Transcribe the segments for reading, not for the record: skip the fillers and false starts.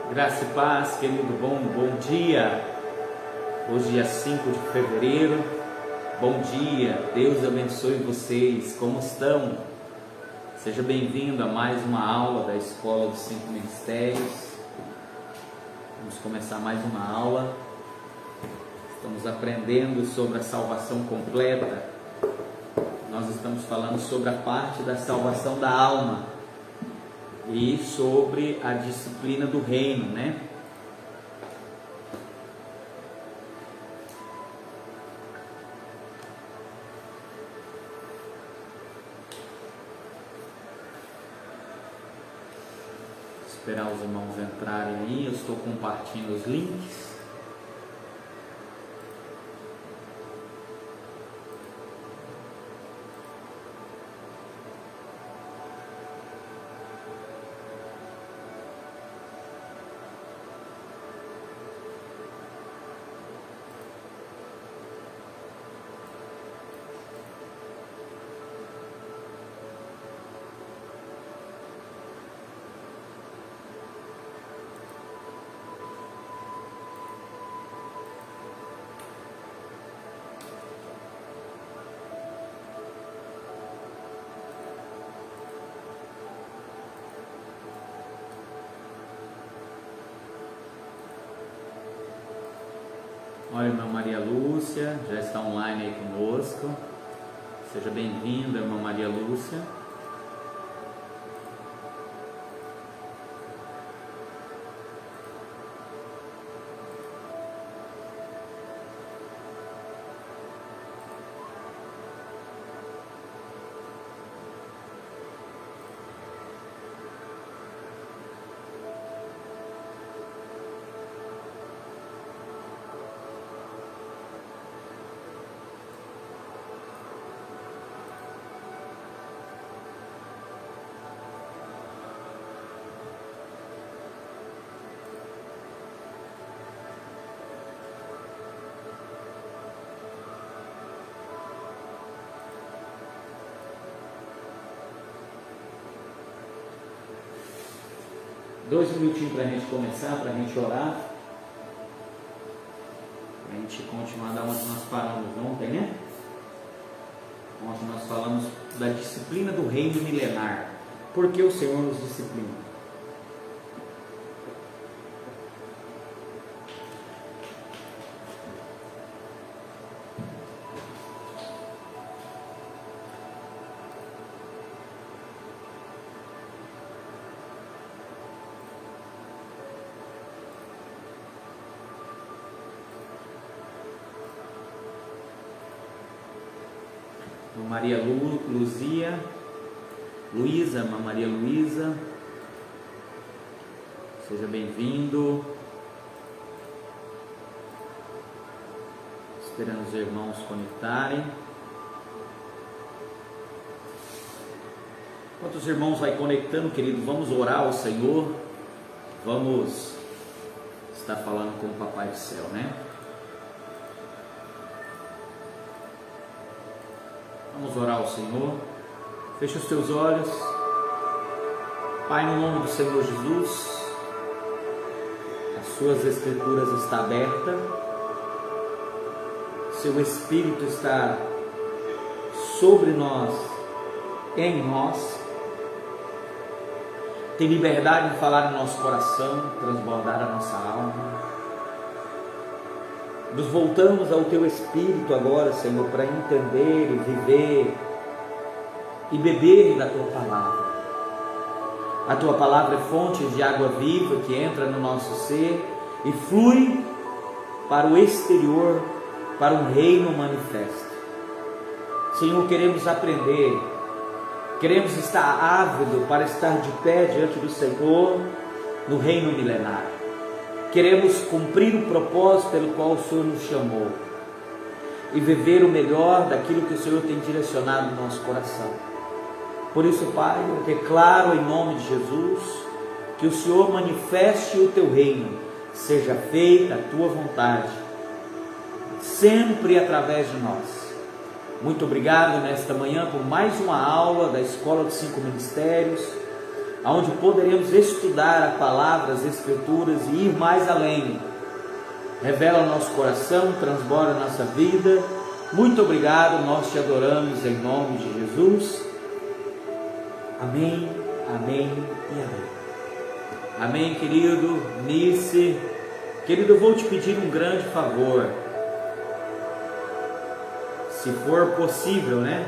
Graça e paz, querido, bom dia. Hoje é 5 de fevereiro. Bom dia, Deus abençoe vocês. Como estão? Seja bem-vindo a mais uma aula da Escola dos 5 Ministérios. Vamos começar mais uma aula. Estamos aprendendo sobre a salvação completa. Nós estamos falando sobre a parte da salvação da alma e sobre a disciplina do reino, né? Esperar os irmãos entrarem aí. Eu estou compartilhando os links. Olha, irmã Maria Lúcia, já está online aí conosco. Seja bem-vinda, irmã Maria Lúcia. Dois minutinhos para a gente começar, para a gente orar, para a gente continuar da onde nós paramos ontem, né? Ontem nós falamos da disciplina do reino milenar. Por que o Senhor nos disciplina? Maria Luísa, Maria Luísa, seja bem-vindo. Esperando os irmãos conectarem. Enquanto os irmãos vai conectando, querido, vamos orar ao Senhor. Vamos estar falando com o Papai do Céu, né? Vamos orar ao Senhor. Feche os teus olhos. Pai, no nome do Senhor Jesus, as suas escrituras estão abertas. Seu Espírito está sobre nós, em nós. Tem liberdade de falar no nosso coração, transbordar a nossa alma. Nos voltamos ao Teu Espírito agora, Senhor, para entender e viver e beber da Tua Palavra. A Tua Palavra é fonte de água viva que entra no nosso ser e flui para o exterior, para um reino manifesto. Senhor, queremos aprender, queremos estar ávido para estar de pé diante do Senhor no reino milenar. Queremos cumprir o propósito pelo qual o Senhor nos chamou e viver o melhor daquilo que o Senhor tem direcionado no nosso coração. Por isso, Pai, eu declaro em nome de Jesus que o Senhor manifeste o Teu reino, seja feita a Tua vontade, sempre através de nós. Muito obrigado nesta manhã por mais uma aula da Escola dos 5 Ministérios. onde poderemos estudar a palavra, as Escrituras e ir mais além. Revela o nosso coração, transborda a nossa vida. Muito obrigado, nós te adoramos em nome de Jesus. Amém, amém e amém. Amém, querido Nice. Querido, eu vou te pedir um grande favor. Se for possível, né?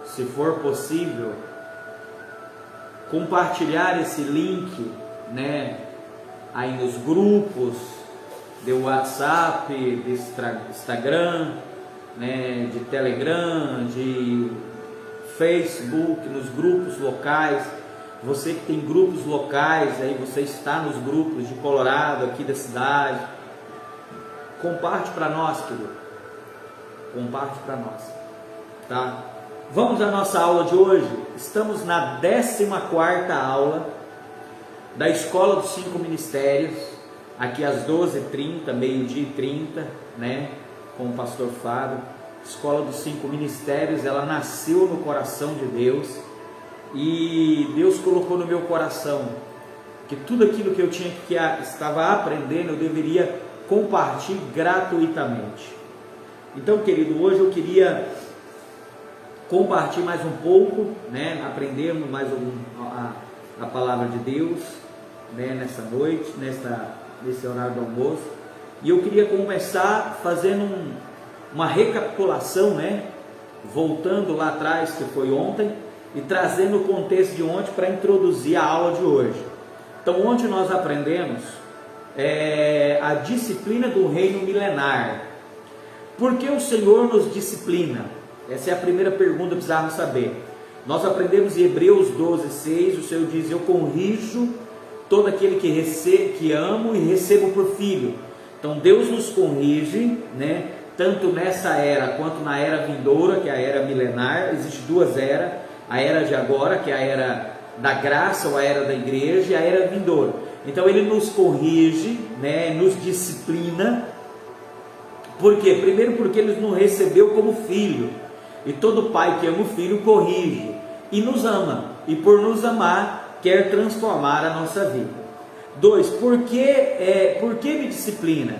Se for possível, compartilhar esse link, né? Aí nos grupos de WhatsApp, de Instagram, né? De Telegram, de Facebook, nos grupos locais. Você que tem grupos locais, aí você está nos grupos de Colorado, aqui da cidade. Comparte para nós, querido. Comparte para nós, tá? Vamos à nossa aula de hoje. Estamos na 14ª aula da Escola dos 5 Ministérios, aqui às 12h30, meio-dia e 30, né? Com o pastor Fábio. Escola dos 5 Ministérios, ela nasceu no coração de Deus, e Deus colocou no meu coração que tudo aquilo que eu estava aprendendo, eu deveria compartilhar gratuitamente. Então, querido, hoje eu queria compartilhar mais um pouco, né? Aprendermos mais a palavra de Deus, né? Nessa noite, nesse horário do almoço. E eu queria começar fazendo uma recapitulação, né? Voltando lá atrás, que foi ontem, e trazendo o contexto de ontem para introduzir a aula de hoje. Então, ontem nós aprendemos a disciplina do reino milenar. Por que o Senhor nos disciplina? Essa é a primeira pergunta que precisamos saber. Nós aprendemos em Hebreus 12:6, o Senhor diz: eu corrijo todo aquele que amo e recebo por filho. Então Deus nos corrige, né? Tanto nessa era quanto na era vindoura, que é a era milenar. Existem duas eras: a era de agora, que é a era da graça, ou a era da igreja, e a era vindoura. Então Ele nos corrige, né? Nos disciplina. Por quê? Primeiro porque Ele nos recebeu como filho, e todo pai que ama o filho corrige e nos ama, e por nos amar quer transformar a nossa vida. 2. Por que me disciplina?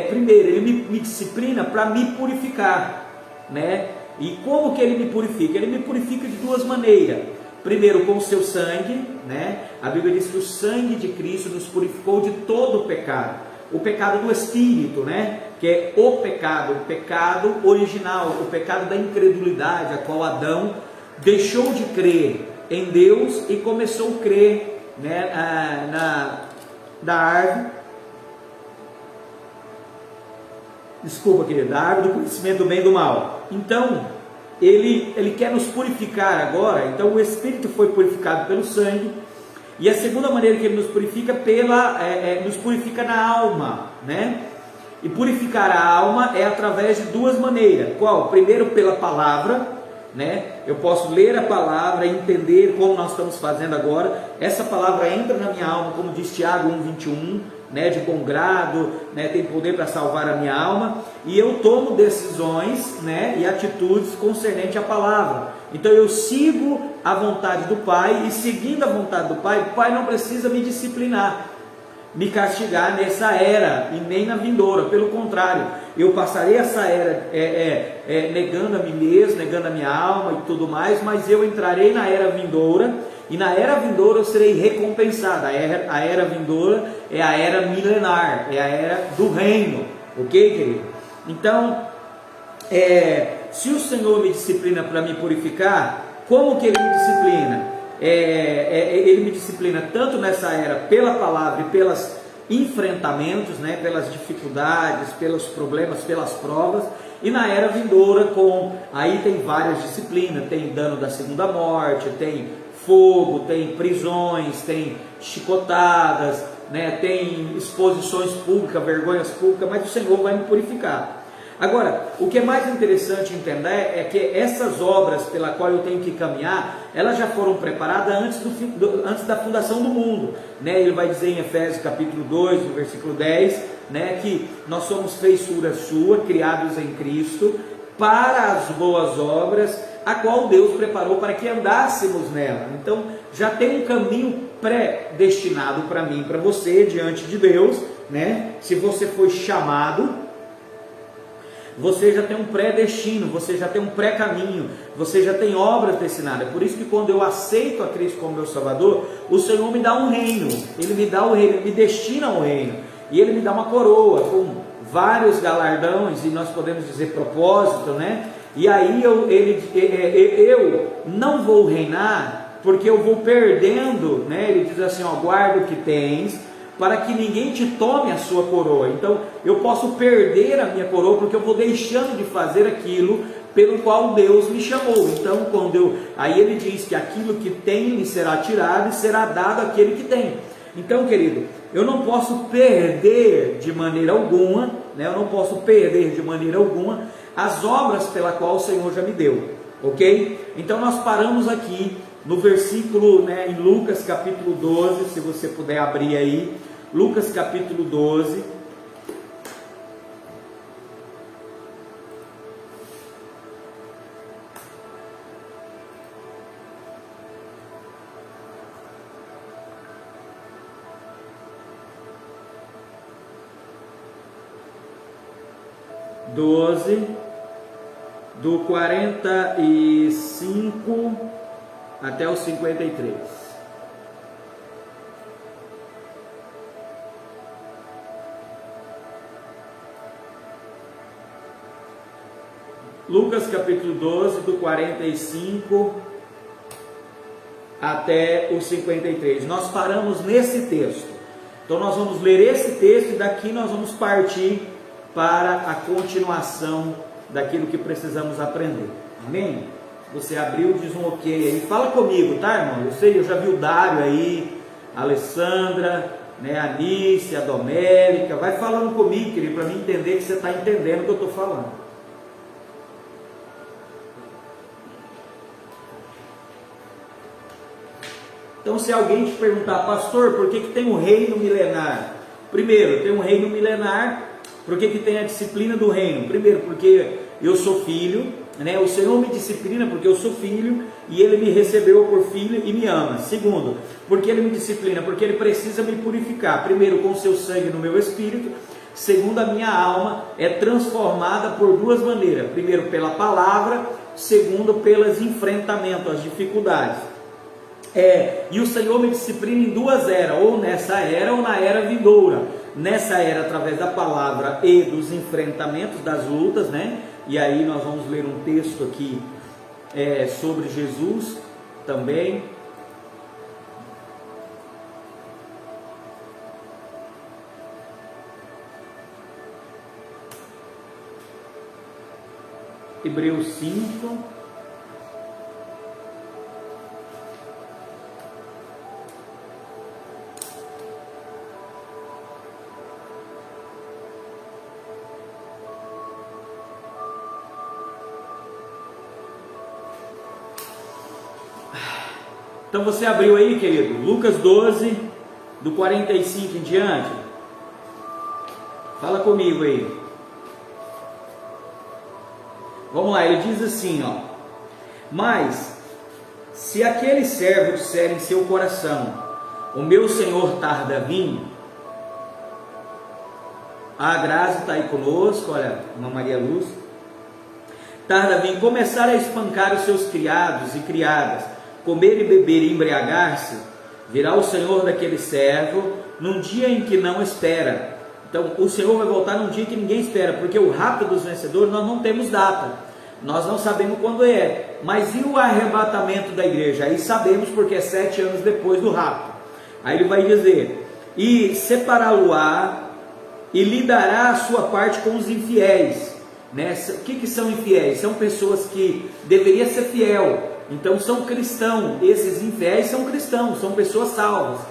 Primeiro, Ele me disciplina para me purificar, né? E como que Ele me purifica? Ele me purifica de duas maneiras. Primeiro, com o seu sangue, né? A Bíblia diz que o sangue de Cristo nos purificou de todo o pecado. O pecado do Espírito, né? Que é o pecado original, o pecado da incredulidade, a qual Adão deixou de crer em Deus e começou a crer, né? Da árvore, da árvore do conhecimento do bem e do mal. Então, ele quer nos purificar agora. Então o Espírito foi purificado pelo sangue, e a segunda maneira que Ele nos purifica, nos purifica na alma, né? E purificar a alma é através de duas maneiras. Qual? Primeiro, pela palavra, né? Eu posso ler a palavra e entender como nós estamos fazendo agora. Essa palavra entra na minha alma, como diz Tiago 1:21, né? De bom grado, né? Tem poder para salvar a minha alma, e eu tomo decisões, né? E atitudes concernente à palavra. Então eu sigo a vontade do Pai, e seguindo a vontade do Pai, o Pai não precisa me disciplinar, me castigar nessa era e nem na vindoura. Pelo contrário, eu passarei essa era negando a mim mesmo, negando a minha alma e tudo mais, mas eu entrarei na era vindoura, e na era vindoura eu serei recompensado. A era vindoura é a era milenar, é a era do reino, ok, querido? Então, se o Senhor me disciplina para me purificar, como que Ele me disciplina? Ele me disciplina tanto nessa era pela palavra e pelos enfrentamentos, né, pelas dificuldades, pelos problemas, pelas provas, e na era vindoura aí tem várias disciplinas. Tem dano da segunda morte, tem fogo, tem prisões, tem chicotadas, né, tem exposições públicas, vergonhas públicas, mas o Senhor vai me purificar. Agora, o que é mais interessante entender é que essas obras pela qual eu tenho que caminhar, elas já foram preparadas antes da fundação do mundo, né? Ele vai dizer em Efésios capítulo 2, no versículo 10, né, que nós somos feiçura sua, criados em Cristo, para as boas obras, a qual Deus preparou para que andássemos nela. Então, já tem um caminho predestinado para mim, para você, diante de Deus, né? Se você foi chamado, você já tem um pré-destino, você já tem um pré-caminho, você já tem obras destinadas. É por isso que quando eu aceito a Cristo como meu Salvador, o Senhor me dá um reino, Ele me dá o reino, Ele me destina um reino, e Ele me dá uma coroa com vários galardões, e nós podemos dizer propósito, né? E aí eu não vou reinar, porque eu vou perdendo, né? Ele diz assim, ó, guarda o que tens, para que ninguém te tome a sua coroa. Então eu posso perder a minha coroa, porque eu vou deixando de fazer aquilo pelo qual Deus me chamou. Então aí ele diz que aquilo que tem lhe será tirado e será dado àquele que tem. Então, querido, eu não posso perder de maneira alguma, né? Eu não posso perder de maneira alguma as obras pela qual o Senhor já me deu, ok? Então nós paramos aqui no versículo, né, em Lucas capítulo 12, se você puder abrir aí, Lucas capítulo 12, do 45 até o 53. Lucas capítulo 12, do 45 até o 53. Nós paramos nesse texto. Então nós vamos ler esse texto e daqui nós vamos partir para a continuação daquilo que precisamos aprender. Amém? Se você abriu, diz um ok aí. Fala comigo, tá, irmão? Eu sei, eu já vi o Dário aí, a Alessandra, né, a Anice, a Domélica. Vai falando comigo, querido, para mim entender que você está entendendo o que eu estou falando. Então, se alguém te perguntar, pastor, por que tem um reino milenar? Primeiro, tem um reino milenar. Por que tem a disciplina do reino? Primeiro, porque eu sou filho, né? O Senhor me disciplina porque eu sou filho e Ele me recebeu por filho e me ama. Segundo, porque Ele me disciplina, porque Ele precisa me purificar. Primeiro, com o seu sangue no meu espírito. Segundo, a minha alma é transformada por duas maneiras. Primeiro, pela palavra. Segundo, pelos enfrentamentos, as dificuldades. E o Senhor me disciplina em duas eras, ou nessa era ou na era vindoura. Nessa era através da palavra e dos enfrentamentos, das lutas, né? E aí nós vamos ler um texto aqui sobre Jesus também. Hebreus 5. Então você abriu aí, querido, Lucas 12, do 45 em diante. Fala comigo aí. Vamos lá, ele diz assim, ó. Mas, se aquele servo disser em seu coração, o meu Senhor tarda a vir, a Graça está aí conosco, olha, uma Maria Luz, tarda a vir, começar a espancar os seus criados e criadas, comer e beber e embriagar-se, virá o Senhor daquele servo num dia em que não espera. Então o Senhor vai voltar num dia que ninguém espera, porque o rapto dos vencedores nós não temos data, nós não sabemos quando é, mas e o arrebatamento da igreja? Aí sabemos, porque é 7 anos depois do rapto. Aí ele vai dizer, e separá-lo-á e lhe dará a sua parte com os infiéis, né? O que são infiéis? São pessoas que deveriam ser fiel. Então são cristãos, esses infiéis são cristãos, são pessoas salvas,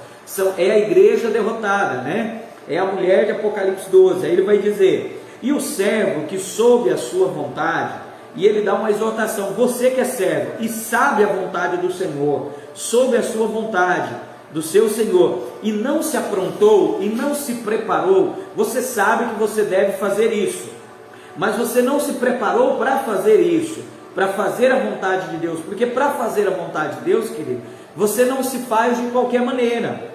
é a igreja derrotada, né? É a mulher de Apocalipse 12, aí ele vai dizer, e o servo que soube a sua vontade, e ele dá uma exortação, você que é servo, e sabe a vontade do Senhor, soube a sua vontade, do seu Senhor, e não se aprontou, e não se preparou, você sabe que você deve fazer isso, mas você não se preparou para fazer isso, para fazer a vontade de Deus, porque para fazer a vontade de Deus, querido, você não se faz de qualquer maneira.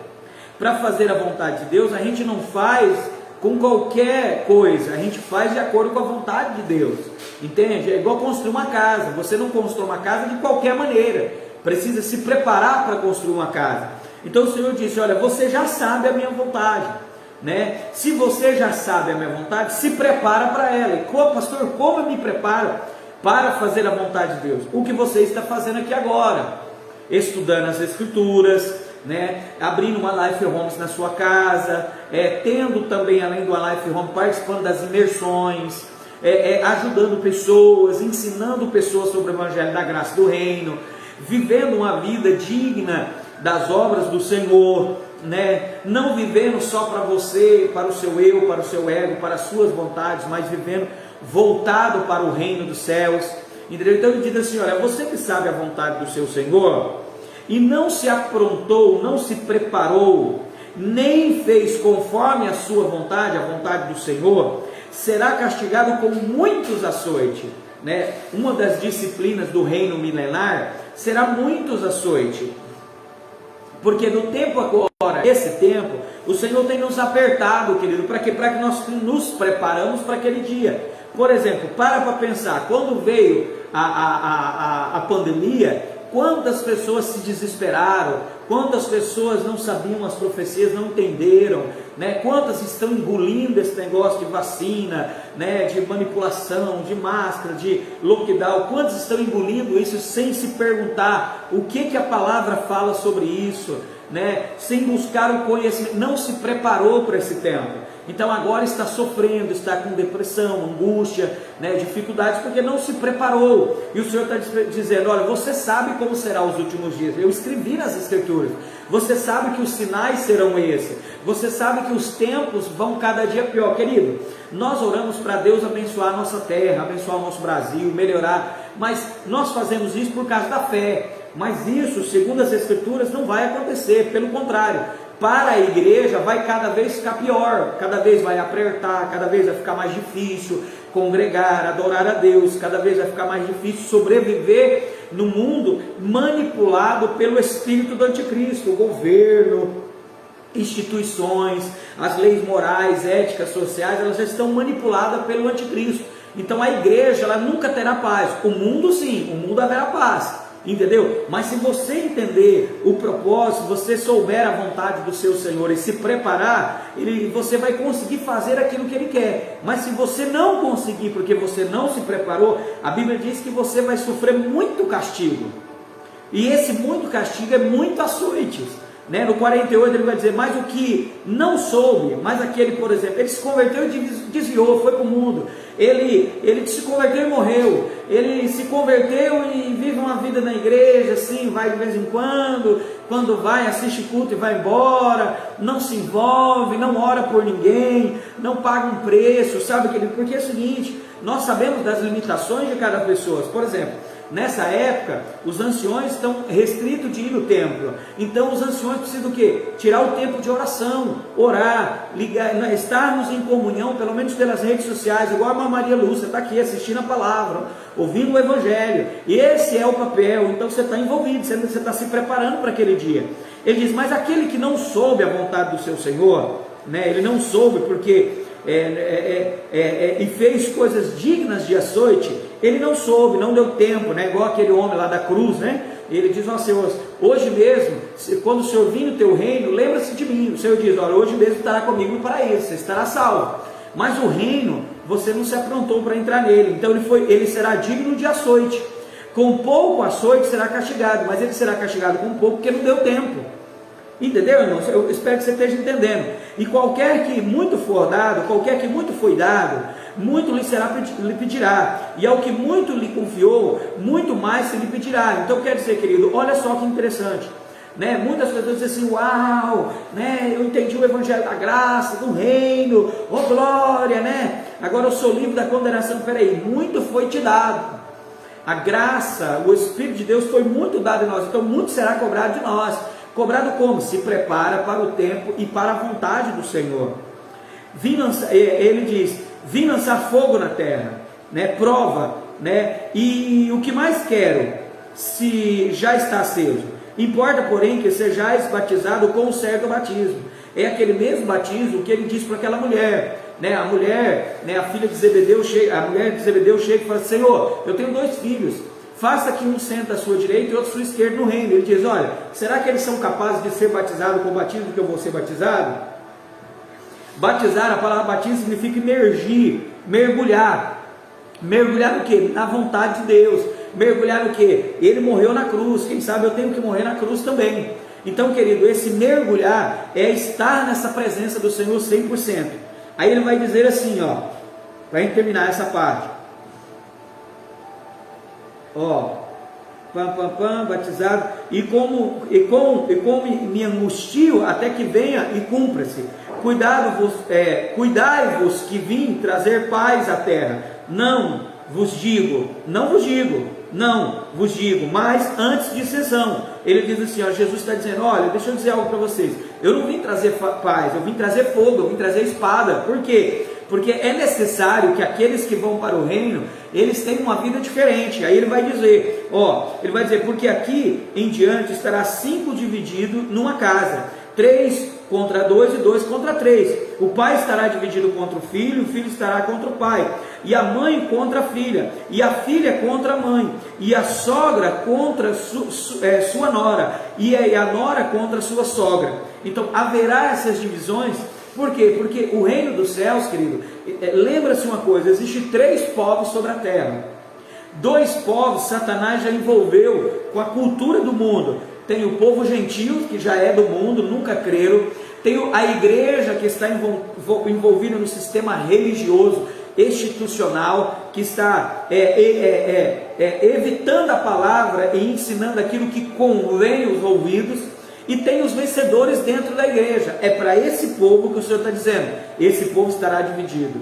Para fazer a vontade de Deus, a gente não faz com qualquer coisa, a gente faz de acordo com a vontade de Deus, entende? É igual construir uma casa, você não constrói uma casa de qualquer maneira, precisa se preparar para construir uma casa. Então o Senhor disse, olha, você já sabe a minha vontade, né? Se você já sabe a minha vontade, se prepara para ela. E pastor, como eu me preparo para fazer a vontade de Deus? O que você está fazendo aqui agora, estudando as Escrituras, né? Abrindo uma Life Homes na sua casa, tendo também, além do Life Home, participando das imersões, ajudando pessoas, ensinando pessoas sobre o Evangelho da Graça do Reino, vivendo uma vida digna das obras do Senhor, né? Não vivendo só para você, para o seu eu, para o seu ego, para as suas vontades, mas vivendo voltado para o reino dos céus, entendeu? Então ele diz assim, olha, você que sabe a vontade do seu Senhor, e não se aprontou, não se preparou, nem fez conforme a sua vontade, a vontade do Senhor, será castigado com muitos açoites, né? Uma das disciplinas do reino milenar será muitos açoites, porque no tempo agora, esse tempo, o Senhor tem nos apertado, querido, para que nós nos preparamos para aquele dia. Por exemplo, para pensar, quando veio a pandemia, quantas pessoas se desesperaram, quantas pessoas não sabiam as profecias, não entenderam, né? Quantas estão engolindo esse negócio de vacina, né? De manipulação, de máscara, de lockdown, quantas estão engolindo isso sem se perguntar o que a palavra fala sobre isso, né? Sem buscar o conhecimento, não se preparou para esse tempo. Então agora está sofrendo, está com depressão, angústia, né, dificuldades, porque não se preparou. E o Senhor está dizendo, olha, você sabe como serão os últimos dias, eu escrevi nas Escrituras, você sabe que os sinais serão esses, você sabe que os tempos vão cada dia pior. Querido, nós oramos para Deus abençoar a nossa terra, abençoar o nosso Brasil, melhorar, mas nós fazemos isso por causa da fé, mas isso, segundo as Escrituras, não vai acontecer, pelo contrário, para a igreja vai cada vez ficar pior, cada vez vai apertar, cada vez vai ficar mais difícil congregar, adorar a Deus, cada vez vai ficar mais difícil sobreviver no mundo manipulado pelo espírito do anticristo, o governo, instituições, as leis morais, éticas, sociais, elas já estão manipuladas pelo anticristo. Então a igreja, ela nunca terá paz. O mundo sim, o mundo haverá paz. Entendeu? Mas se você entender o propósito, você souber a vontade do seu Senhor e se preparar, você vai conseguir fazer aquilo que Ele quer. Mas se você não conseguir, porque você não se preparou, a Bíblia diz que você vai sofrer muito castigo. E esse muito castigo é muito açoites, né? No 48 ele vai dizer, mas o que não soube, mas aquele, por exemplo, ele se converteu e desviou, foi para o mundo, ele se converteu e morreu, ele se converteu e vive uma vida na igreja, assim, vai de vez em quando vai, assiste culto e vai embora, não se envolve, não ora por ninguém, não paga um preço, sabe, porque é o seguinte, nós sabemos das limitações de cada pessoa. Por exemplo, nessa época, os anciões estão restritos de ir no templo. Então os anciões precisam do quê? Tirar o tempo de oração, orar, estarmos em comunhão, pelo menos pelas redes sociais, igual a Irmã Maria Lúcia está aqui assistindo a palavra, ouvindo o Evangelho. E esse é o papel. Então você está envolvido, você está se preparando para aquele dia. Ele diz, mas aquele que não soube a vontade do seu Senhor, né, ele não soube porque e fez coisas dignas de açoite, ele não soube, não deu tempo, né? Igual aquele homem lá da cruz, né? Ele diz, ó Senhor, hoje mesmo, quando o Senhor vir no teu reino, lembra-se de mim. O Senhor diz, olha, hoje mesmo estará comigo no paraíso, você estará salvo. Mas o reino, você não se aprontou para entrar nele, então ele será digno de açoite. Com pouco açoite será castigado, mas ele será castigado com pouco porque não deu tempo. Entendeu, irmão? Eu espero que você esteja entendendo. E qualquer que muito for dado, qualquer que muito foi dado, muito lhe pedirá. E ao que muito lhe confiou, muito mais se lhe pedirá. Então quer dizer, querido, olha só que interessante, né? Muitas pessoas dizem assim, uau, né? Eu entendi o Evangelho da graça, do reino, oh glória, né? Agora eu sou livre da condenação. Peraí, muito foi te dado. A graça, o Espírito de Deus foi muito dado em nós, então muito será cobrado de nós. Cobrado como? Se prepara para o tempo e para a vontade do Senhor. Ele diz, vim lançar fogo na terra, né? Prova, né? E o que mais quero, se já está aceso, importa porém que sejais batizado com um certo batismo. É aquele mesmo batismo que ele disse para aquela mulher, né? A mulher, né? A filha de Zebedeu chega, a mulher de Zebedeu chega e fala: Senhor, eu tenho 2 filhos, faça que um senta à sua direita e outro à sua esquerda no reino. Ele diz: olha, será que eles são capazes de ser batizados com o batismo que eu vou ser batizado? Batizar, a palavra batismo significa imergir, mergulhar. Mergulhar no que? Na vontade de Deus. Mergulhar no que? Ele morreu na cruz, quem sabe eu tenho que morrer na cruz também. Então, querido, esse mergulhar é estar nessa presença do Senhor 100%. Aí ele vai dizer assim, ó, para gente terminar essa parte. Ó, batizado, e como me angustio até que venha e cumpra-se. Cuidai-vos que vim trazer paz à terra. Não vos digo, mas antes de sessão. Ele diz assim, ó, Jesus está dizendo: olha, deixa eu dizer algo para vocês, eu não vim trazer paz, eu vim trazer fogo, eu vim trazer espada. Por quê? Porque é necessário que aqueles que vão para o reino, eles tenham uma vida diferente. Aí ele vai dizer, porque aqui em diante estará 5 dividido numa casa, 3 contra 2 e 2 contra 3. O pai estará dividido contra o filho estará contra o pai, e a mãe contra a filha, e a filha contra a mãe, e a sogra contra sua nora, e a nora contra sua sogra. Então haverá essas divisões. Por quê? Porque o reino dos céus, querido, lembra-se uma coisa: existem 3 povos sobre a terra. 2 povos Satanás já envolveu com a cultura do mundo. Tem o povo gentil, que já é do mundo, nunca creram. Tem a igreja, que está envolvida no sistema religioso, institucional, que está evitando a palavra e ensinando aquilo que convém aos ouvidos. E tem os vencedores dentro da igreja. É para esse povo que o Senhor está dizendo: esse povo estará dividido.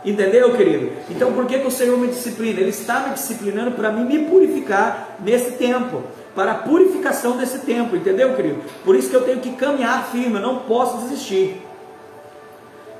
Entendeu, querido? Então por que o Senhor me disciplina? Ele está me disciplinando para me purificar nesse tempo, para a purificação desse tempo, entendeu, querido? Por isso que eu tenho que caminhar firme, eu não posso desistir.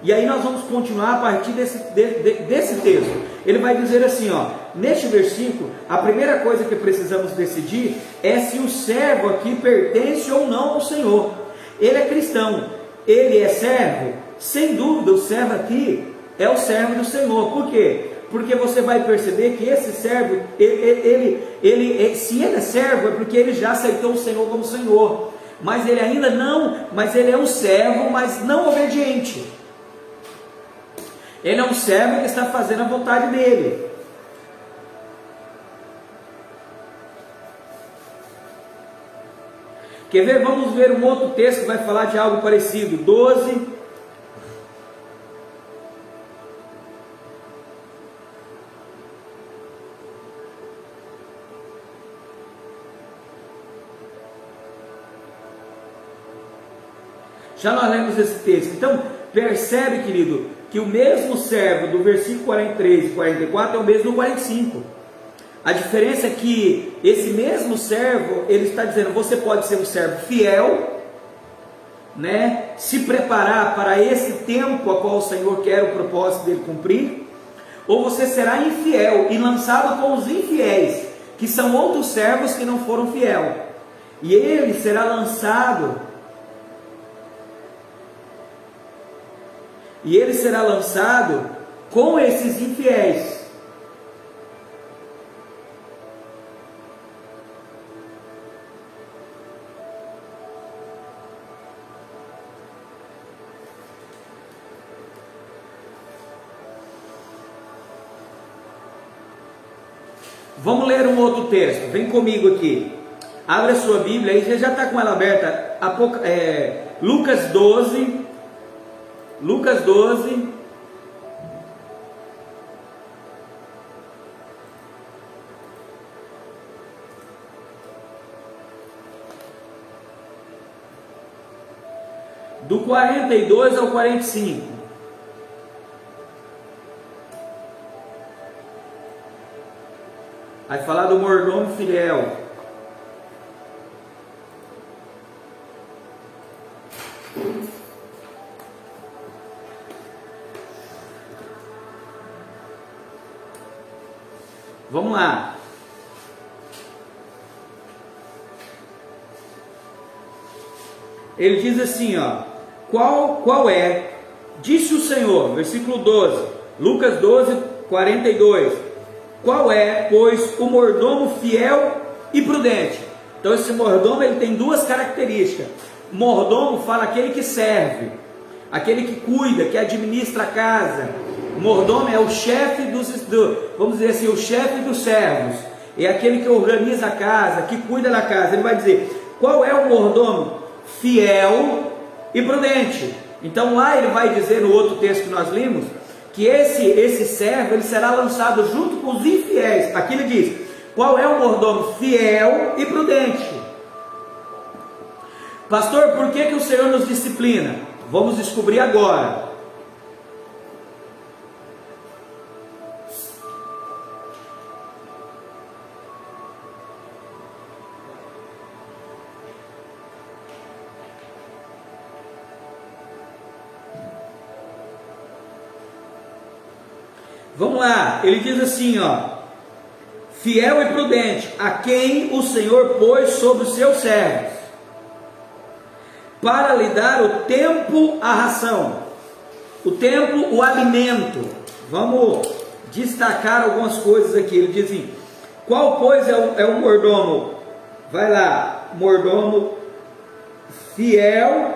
E aí nós vamos continuar a partir desse texto. Ele vai dizer assim, ó, neste versículo, a primeira coisa que precisamos decidir é se o servo aqui pertence ou não ao Senhor. Ele é cristão, ele é servo? Sem dúvida, o servo aqui é o servo do Senhor. Por quê? Porque você vai perceber que esse servo, se ele é servo, é porque ele já aceitou o Senhor como Senhor. Mas ele ainda não, mas ele é um servo, mas não obediente. Ele é um servo que está fazendo a vontade dele. Quer ver? Vamos ver um outro texto que vai falar de algo parecido. 12. Já nós lemos esse texto. Então, percebe, querido, que o mesmo servo do versículo 43 e 44 é o mesmo do 45. A diferença é que esse mesmo servo, ele está dizendo: você pode ser um servo fiel, né? Se preparar para esse tempo a qual o Senhor quer o propósito dele cumprir, ou você será infiel e lançado com os infiéis, que são outros servos que não foram fiel, e ele será lançado. E ele será lançado com esses infiéis. Vamos ler um outro texto. Vem comigo aqui. Abre a sua Bíblia aí. Você já está com ela aberta. Lucas 12. Lucas 12, do 42 ao 45. Vai falar do mordomo fiel. Vamos lá. Ele diz assim, ó, qual é? Disse o Senhor, versículo 12, Lucas 12, 42. Qual é, pois, o mordomo fiel e prudente? Então esse mordomo, ele tem duas características. Mordomo fala aquele que serve, aquele que cuida, que administra a casa. O mordomo é o chefe vamos dizer assim, o chefe dos servos. É aquele que organiza a casa, que cuida da casa. Ele vai dizer, qual é o mordomo? Fiel e prudente. Então lá ele vai dizer no outro texto que nós limos, que esse servo, ele será lançado junto com os infiéis. Aqui ele diz, qual é o mordomo? Fiel e prudente. Pastor, por que o Senhor nos disciplina? Vamos descobrir agora. Vamos lá, ele diz assim, ó, fiel e prudente, a quem o Senhor pôs sobre os seus servos, para lhe dar o tempo, a ração, o tempo, o alimento. Vamos destacar algumas coisas aqui. Ele diz assim, qual pois é o mordomo? Vai lá, mordomo fiel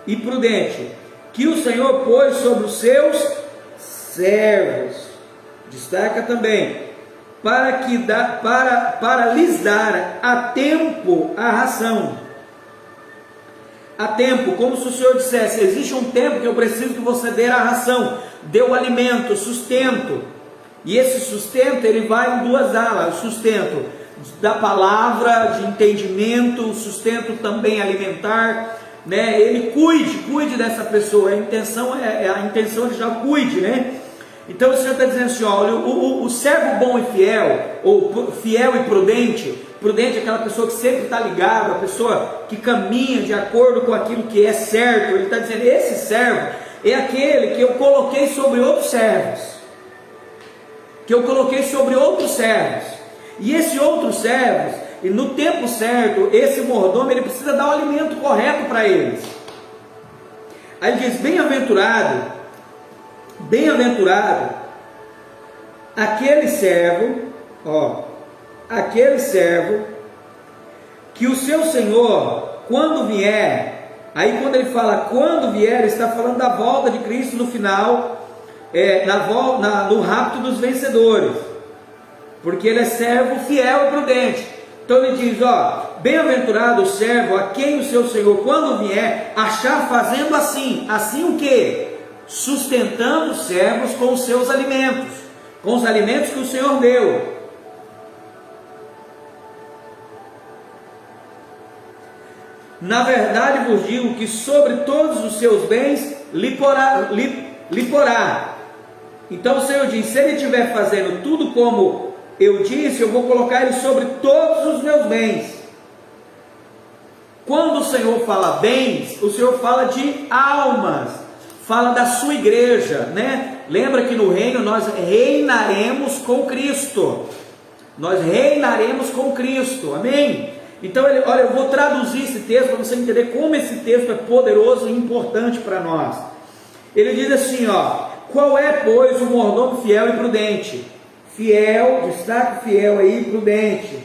e prudente, que o Senhor pôs sobre os seus servos. Destaca também, para lhes dar a tempo a ração. A tempo, como se o Senhor dissesse, existe um tempo que eu preciso que você dê a ração, dê o alimento, sustento. E esse sustento, ele vai em duas alas, o sustento da palavra, de entendimento, o sustento também alimentar, né? Ele cuide dessa pessoa, a intenção é já cuide, né? Então o Senhor está dizendo assim, olha, o servo bom e fiel, ou fiel e prudente é aquela pessoa que sempre está ligada, a pessoa que caminha de acordo com aquilo que é certo. Ele está dizendo, esse servo é aquele que eu coloquei sobre outros servos, e esse outros servos, e no tempo certo, esse mordomo, ele precisa dar o alimento correto para eles. Aí ele diz, bem-aventurado aquele servo que o seu Senhor, quando vier, aí quando ele fala quando vier, ele está falando da volta de Cristo no final, no rapto dos vencedores, porque ele é servo fiel e prudente. Então ele diz, ó, bem-aventurado o servo a quem o seu Senhor, quando vier, achar fazendo assim o que? Sustentando os servos com os seus alimentos, com os alimentos que o Senhor deu. Na verdade vos digo que sobre todos os seus bens lhe porá. Então o Senhor diz, se ele estiver fazendo tudo como eu disse, eu vou colocar ele sobre todos os meus bens. Quando o Senhor fala bens, o Senhor fala de almas, fala da sua igreja, né? Lembra que no reino nós reinaremos com Cristo. Amém? Então, olha, eu vou traduzir esse texto para você entender como esse texto é poderoso e importante para nós. Ele diz assim, ó, qual é, pois, o mordomo fiel e prudente? Fiel, destaque fiel aí, prudente.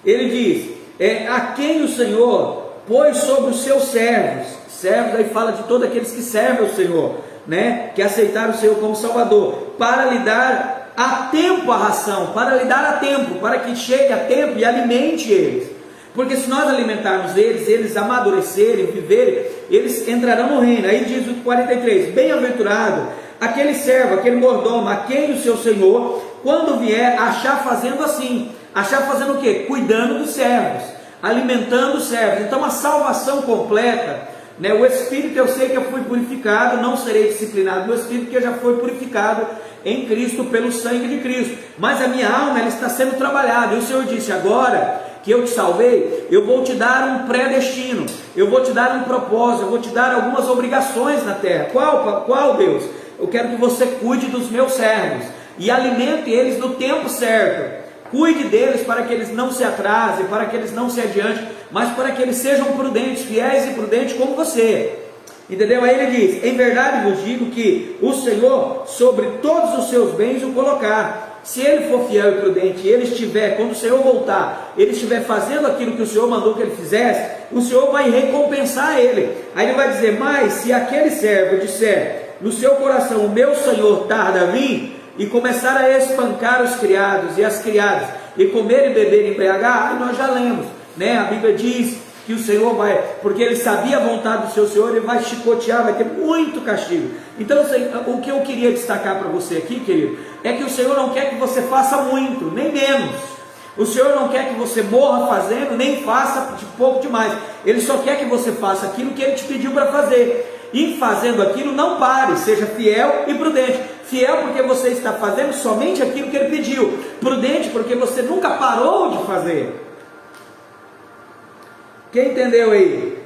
Ele diz, a quem o Senhor pôs sobre os seus servos. Servos, aí fala de todos aqueles que servem ao Senhor, né? Que aceitaram o Senhor como Salvador, para lhe dar a tempo a ração, para que chegue a tempo e alimente eles. Porque se nós alimentarmos eles amadurecerem, viverem, eles entrarão no reino. Aí diz o 43, bem-aventurado aquele servo, aquele mordomo, a quem o seu Senhor, quando vier, achar fazendo assim. Achar fazendo o quê? Cuidando dos servos, alimentando os servos. Então a salvação completa, né? O Espírito, eu sei que eu fui purificado, não serei disciplinado no Espírito, que já foi purificado em Cristo, pelo sangue de Cristo, mas a minha alma, ela está sendo trabalhada. E o Senhor disse, agora que eu te salvei, eu vou te dar um predestino, eu vou te dar um propósito, eu vou te dar algumas obrigações na terra. Qual Deus? eu quero que você cuide dos meus servos e alimente eles no tempo certo. Cuide deles para que eles não se atrasem, para que eles não se adiantem, mas para que eles sejam prudentes, fiéis e prudentes como você. Entendeu? Aí ele diz: em verdade vos digo que o Senhor sobre todos os seus bens o colocar. Se ele for fiel e prudente, e ele estiver, quando o Senhor voltar, ele estiver fazendo aquilo que o Senhor mandou que ele fizesse, o Senhor vai recompensar ele. Aí ele vai dizer: mas se aquele servo disser no seu coração, o meu Senhor tarda a vir, e começar a espancar os criados e as criadas, e comer e beber e embriagar, aí nós já lemos, né? A Bíblia diz que o Senhor vai, porque ele sabia a vontade do seu Senhor, ele vai chicotear, vai ter muito castigo. Então o que eu queria destacar para você aqui, querido, é que o Senhor não quer que você faça muito, nem menos. O Senhor não quer que você morra fazendo, nem faça de pouco demais. Ele só quer que você faça aquilo que ele te pediu para fazer. E fazendo aquilo, não pare, seja fiel e prudente. Fiel porque você está fazendo somente aquilo que ele pediu. Prudente porque você nunca parou de fazer. Quem entendeu aí?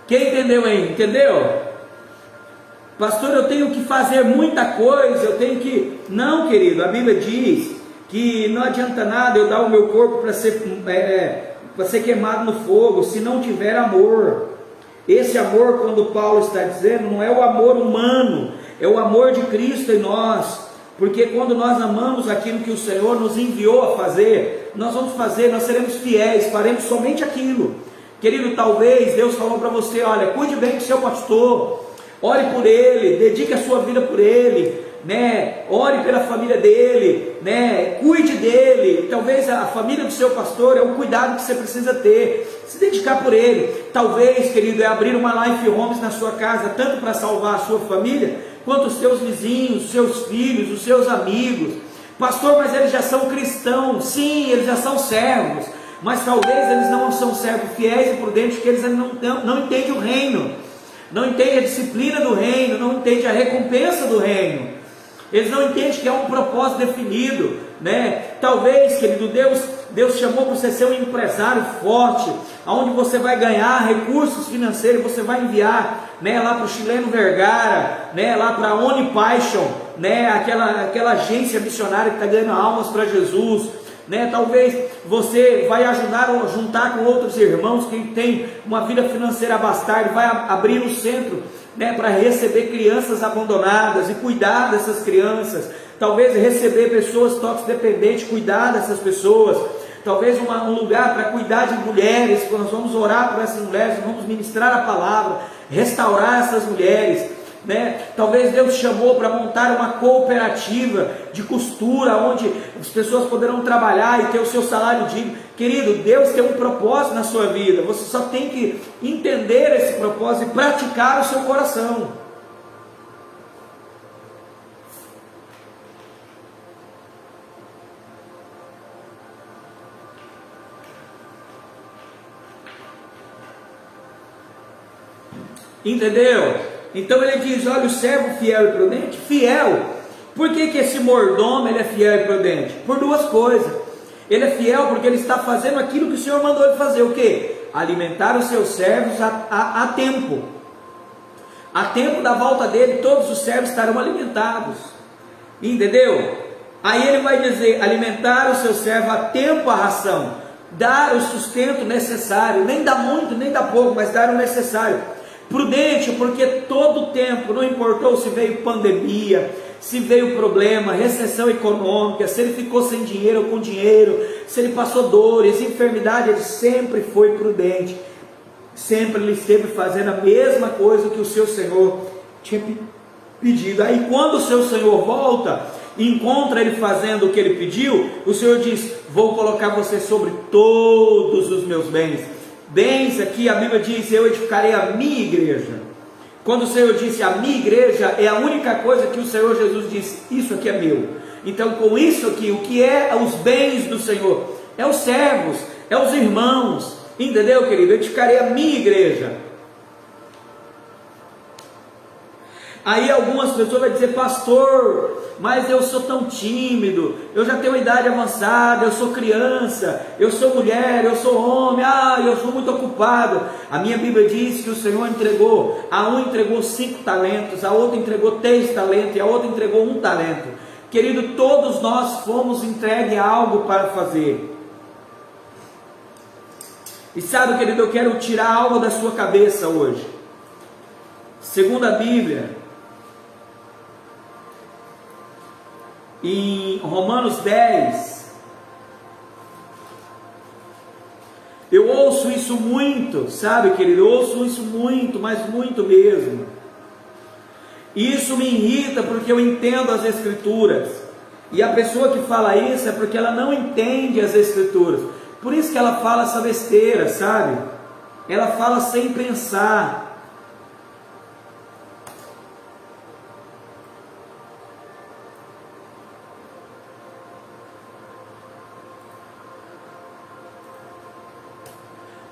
Quem entendeu aí? Entendeu? Pastor, eu tenho que fazer muita coisa, eu tenho que... Não, querido, a Bíblia diz que não adianta nada eu dar o meu corpo para ser queimado no fogo, se não tiver amor. Esse amor, quando Paulo está dizendo, não é o amor humano, é o amor de Cristo em nós. Porque quando nós amamos aquilo que o Senhor nos enviou a fazer, nós vamos fazer, nós seremos fiéis, faremos somente aquilo. Querido, talvez Deus falou para você: olha, cuide bem do seu pastor, ore por ele, dedique a sua vida por ele, né? Ore pela família dele, né? Cuide dele. Talvez a família do seu pastor é o cuidado que você precisa ter, se dedicar por ele. Talvez, querido, é abrir uma Life Homes na sua casa, tanto para salvar a sua família, quanto os seus vizinhos, os seus filhos, os seus amigos. Pastor, mas eles já são cristãos. Sim, eles já são servos, mas talvez eles não são servos fiéis e prudentes, porque eles não entendem o reino, não entendem a disciplina do reino, não entendem a recompensa do reino. Eles não entendem que é um propósito definido, né? Talvez, querido, Deus chamou para você ser um empresário forte, onde você vai ganhar recursos financeiros, você vai enviar, né, lá para o Chileno Vergara, né, lá para a Onipassion, né, aquela agência missionária que está ganhando almas para Jesus, né? Talvez você vai ajudar a juntar com outros irmãos que têm uma vida financeira abastada, vai abrir um centro, né, para receber crianças abandonadas e cuidar dessas crianças. Talvez receber pessoas toxicodependentes, cuidar dessas pessoas. Talvez um lugar para cuidar de mulheres. Nós vamos orar por essas mulheres, vamos ministrar a palavra, restaurar essas mulheres, né? Talvez Deus chamou para montar uma cooperativa de costura, onde as pessoas poderão trabalhar e ter o seu salário digno. Querido, Deus tem um propósito na sua vida, você só tem que entender esse propósito e praticar o seu coração. Entendeu? Então ele diz: olha, o servo fiel e prudente, fiel. Por que esse mordomo ele é fiel e prudente? Por duas coisas. Ele é fiel porque ele está fazendo aquilo que o Senhor mandou ele fazer. O quê? Alimentar os seus servos a tempo. A tempo da volta dele, todos os servos estarão alimentados. Entendeu? Aí ele vai dizer: alimentar o seu servo a tempo a ração. Dar o sustento necessário. Nem dá muito, nem dá pouco, mas dar o necessário. Prudente, porque todo o tempo, não importou se veio pandemia, se veio problema, recessão econômica, se ele ficou sem dinheiro ou com dinheiro, se ele passou dores, enfermidade, ele sempre foi prudente, sempre ele esteve fazendo a mesma coisa que o seu Senhor tinha pedido. Aí quando o seu Senhor volta e encontra ele fazendo o que ele pediu, o Senhor diz: vou colocar você sobre todos os meus bens. Bens aqui, a Bíblia diz: eu edificarei a minha igreja. Quando o Senhor disse a minha igreja, é a única coisa que o Senhor Jesus disse: isso aqui é meu. Então, com isso aqui, o que é os bens do Senhor? É os servos, é os irmãos. Entendeu, querido? Eu edificarei a minha igreja. Aí algumas pessoas vão dizer: pastor, mas eu sou tão tímido, eu já tenho uma idade avançada, eu sou criança, eu sou mulher, eu sou homem, eu sou muito ocupado. A minha Bíblia diz que o Senhor entregou, a um entregou 5 talentos, a outra entregou 3 talentos e a outra entregou 1 talento. Querido, todos nós fomos entregues a algo para fazer. E sabe, querido, eu quero tirar algo da sua cabeça hoje. Segundo a Bíblia, em Romanos 10, eu ouço isso muito, sabe, querido, eu ouço isso muito, mas muito mesmo. E isso me irrita porque eu entendo as Escrituras, e a pessoa que fala isso é porque ela não entende as Escrituras, por isso que ela fala essa besteira, sabe, ela fala sem pensar.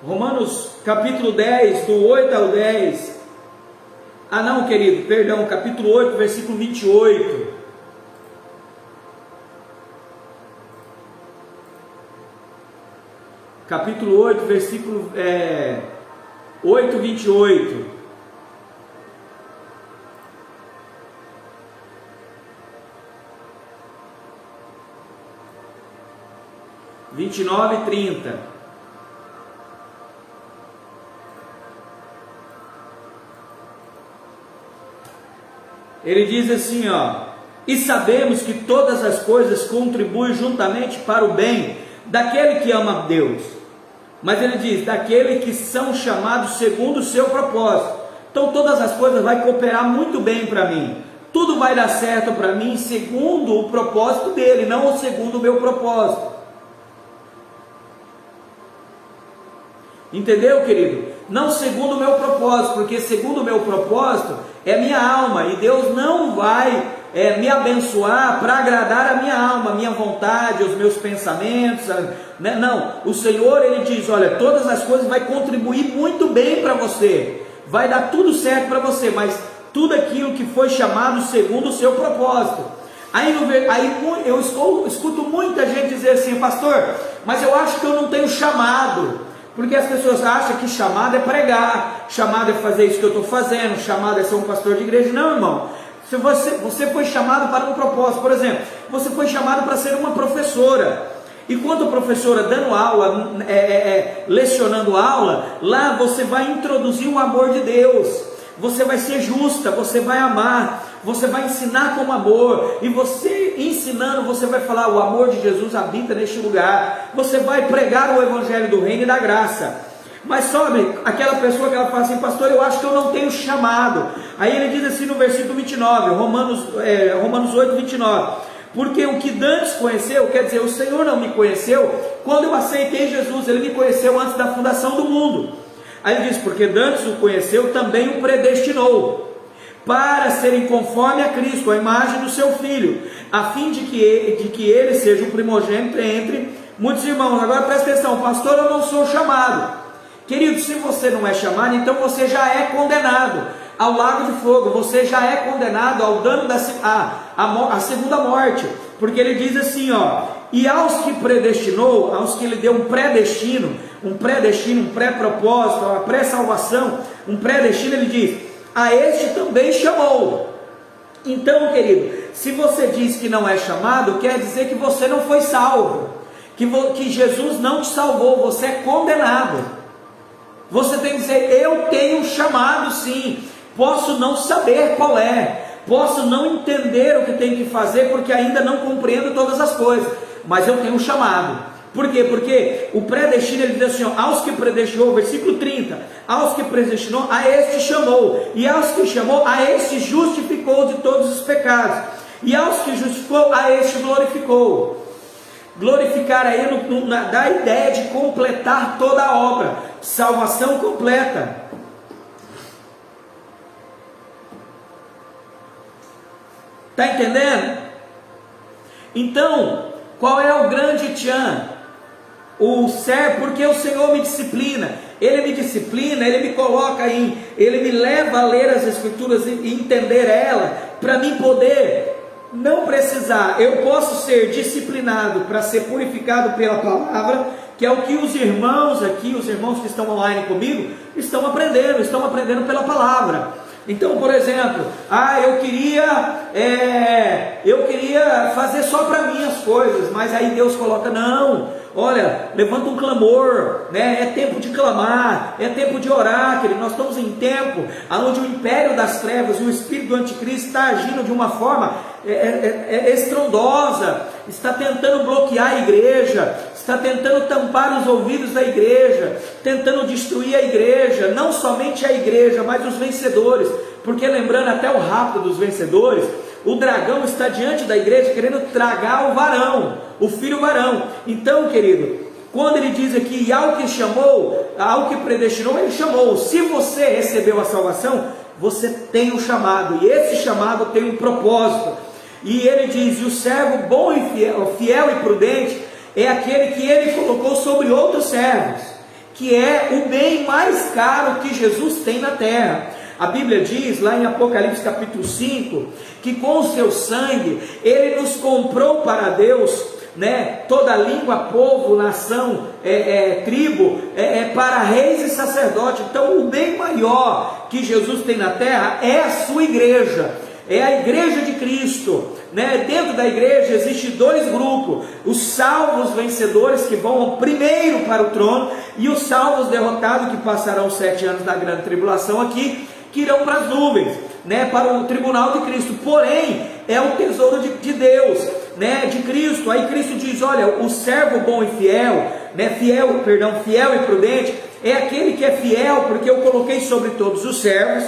Romanos capítulo 10, do 8 ao 10. Não, querido, perdão, capítulo 8, versículo 28. Capítulo 8, versículo 8, 28. Vinte e 29 e 30. Ele diz assim, e sabemos que todas as coisas contribuem juntamente para o bem daquele que ama a Deus. Mas ele diz, daquele que são chamados segundo o seu propósito. Então todas as coisas vão cooperar muito bem para mim. Tudo vai dar certo para mim segundo o propósito dele, não segundo o meu propósito. Entendeu, querido? Não segundo o meu propósito, porque segundo o meu propósito é minha alma, e Deus não vai me abençoar para agradar a minha alma, a minha vontade, os meus pensamentos, né? Não, o Senhor, ele diz, olha, todas as coisas vai contribuir muito bem para você, vai dar tudo certo para você, mas tudo aquilo que foi chamado segundo o seu propósito. Aí eu escuto muita gente dizer assim, pastor, mas eu acho que eu não tenho chamado. Porque as pessoas acham que chamado é pregar, chamado é fazer isso que eu estou fazendo, chamado é ser um pastor de igreja. Não, irmão, se você foi chamado para um propósito. Por exemplo, você foi chamado para ser uma professora, e quando professora dando aula, lecionando aula, lá você vai introduzir o amor de Deus, você vai ser justa, você vai amar, você vai ensinar com amor, e você ensinando, você vai falar, o amor de Jesus habita neste lugar, você vai pregar o evangelho do reino e da graça. Mas sabe, aquela pessoa que ela fala assim, pastor, eu acho que eu não tenho chamado. Aí ele diz assim no versículo 29, Romanos 8, 29, porque o que dantes conheceu, quer dizer, o Senhor não me conheceu quando eu aceitei Jesus, ele me conheceu antes da fundação do mundo. Aí ele diz, porque dantes o conheceu, também o predestinou, para serem conforme a Cristo, a imagem do seu Filho, a fim de que ele seja o primogênito entre muitos irmãos. Agora presta atenção, pastor, eu não sou chamado. Querido, se você não é chamado, então você já é condenado ao lago de fogo, você já é condenado ao dano a segunda morte, porque ele diz assim, e aos que predestinou, aos que ele deu um pré-destino, um pré-propósito, uma pré-salvação, um pré-destino, ele diz, a este também chamou. Então, querido, se você diz que não é chamado, quer dizer que você não foi salvo, que Jesus não te salvou, você é condenado. Você tem que dizer, eu tenho chamado sim, posso não saber qual é, posso não entender o que tenho que fazer, porque ainda não compreendo todas as coisas, mas eu tenho chamado. Por quê? Porque o predestino, ele diz assim, aos que predestinou, versículo 30, aos que predestinou, a este chamou, e aos que chamou, a este justificou de todos os pecados, e aos que justificou, a este glorificou. Glorificar aí dá a ideia de completar toda a obra, salvação completa. Está entendendo? Então, qual é o grande tchan? Porque o Senhor me disciplina. Ele me disciplina, ele me coloca ele me leva a ler as Escrituras e entender ela, para mim poder não precisar. Eu posso ser disciplinado para ser purificado pela palavra, que é o que os irmãos aqui, os irmãos que estão online comigo, estão aprendendo pela palavra. Então, por exemplo, eu queria fazer só para mim as coisas, mas aí Deus coloca, não, olha, levanta um clamor, né? É tempo de clamar, é tempo de orar, querido. Nós estamos em tempo onde o império das trevas e o espírito do anticristo está agindo de uma forma estrondosa, está tentando bloquear a igreja, está tentando tampar os ouvidos da igreja, tentando destruir a igreja, não somente a igreja, mas os vencedores, porque lembrando até o rapto dos vencedores, o dragão está diante da igreja querendo tragar o varão, o filho varão. Então, querido, quando ele diz aqui, ao que chamou, ao que predestinou, ele chamou. Se você recebeu a salvação, você tem um chamado, e esse chamado tem um propósito. E ele diz, e o servo bom e fiel e prudente, é aquele que ele colocou sobre outros servos, que é o bem mais caro que Jesus tem na terra. A Bíblia diz lá em Apocalipse capítulo 5, que com o seu sangue, ele nos comprou para Deus, né? Toda língua, povo, nação, tribo, para reis e sacerdotes. Então o bem maior que Jesus tem na terra é a sua igreja, é a igreja de Cristo, né? Dentro da igreja existem dois grupos: os salvos vencedores, que vão primeiro para o trono, e os salvos derrotados, que passarão 7 anos da grande tribulação aqui, que irão para as nuvens, né? Para o tribunal de Cristo. Porém, é o tesouro de Deus, né? De Cristo. Aí Cristo diz, olha, o servo bom e fiel, né? Fiel e prudente, é aquele que é fiel, porque eu coloquei sobre todos os servos,